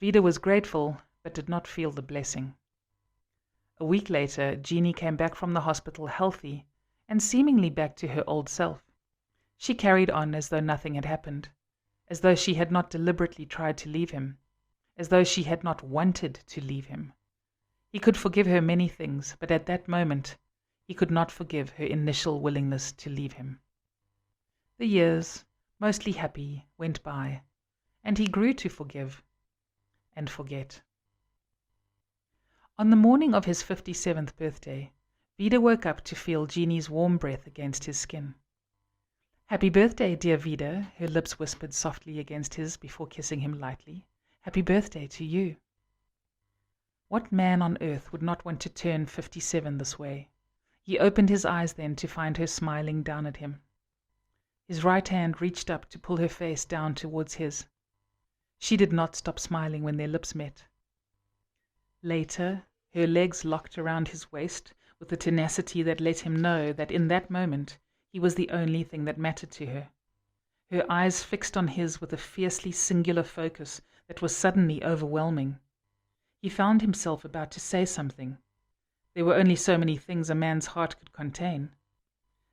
Vida was grateful, but did not feel the blessing. A week later, Genie came back from the hospital healthy, and seemingly back to her old self. She carried on as though nothing had happened, as though she had not deliberately tried to leave him, as though she had not wanted to leave him. He could forgive her many things, but at that moment he could not forgive her initial willingness to leave him. The years, mostly happy, went by, and he grew to forgive and forget. On the morning of his 57th birthday, Vida woke up to feel Genie's warm breath against his skin. "Happy birthday, dear Vida," her lips whispered softly against his before kissing him lightly. "Happy birthday to you." What man on earth would not want to turn 57 this way? He opened his eyes then to find her smiling down at him. His right hand reached up to pull her face down towards his. She did not stop smiling when their lips met. Later, her legs locked around his waist with a tenacity that let him know that in that moment he was the only thing that mattered to her. Her eyes fixed on his with a fiercely singular focus that was suddenly overwhelming. He found himself about to say something. There were only so many things a man's heart could contain.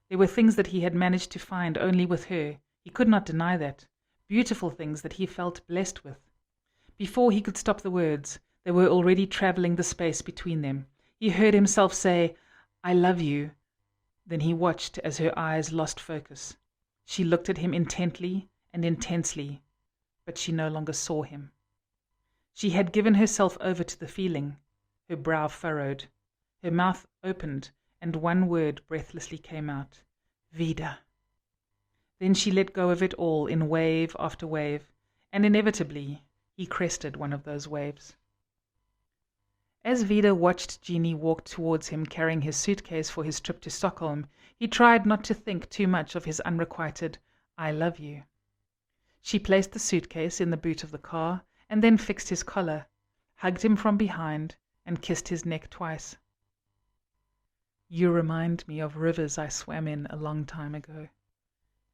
There were things that he had managed to find only with her, he could not deny that, beautiful things that he felt blessed with. Before he could stop the words, they were already traveling the space between them. He heard himself say, "I love you." Then he watched as her eyes lost focus. She looked at him intently and intensely, but she no longer saw him. She had given herself over to the feeling. Her brow furrowed. Her mouth opened, and one word breathlessly came out. "Vida." Then she let go of it all in wave after wave, and inevitably he crested one of those waves. As Vida watched Genie walk towards him carrying his suitcase for his trip to Stockholm, he tried not to think too much of his unrequited "I love you." She placed the suitcase in the boot of the car and then fixed his collar, hugged him from behind, and kissed his neck twice. "You remind me of rivers I swam in a long time ago.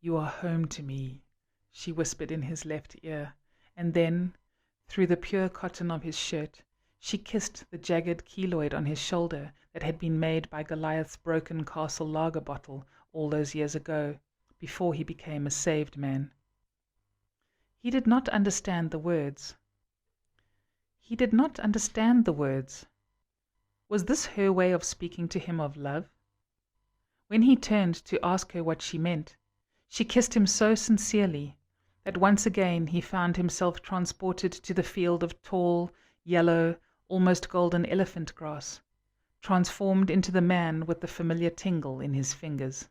You are home to me," she whispered in his left ear, and then, through the pure cotton of his shirt, she kissed the jagged keloid on his shoulder that had been made by Goliath's broken castle lager bottle all those years ago, before he became a saved man. He did not understand the words. Was this her way of speaking to him of love? When he turned to ask her what she meant, she kissed him so sincerely that once again he found himself transported to the field of tall, yellow, almost golden elephant grass, transformed into the man with the familiar tingle in his fingers.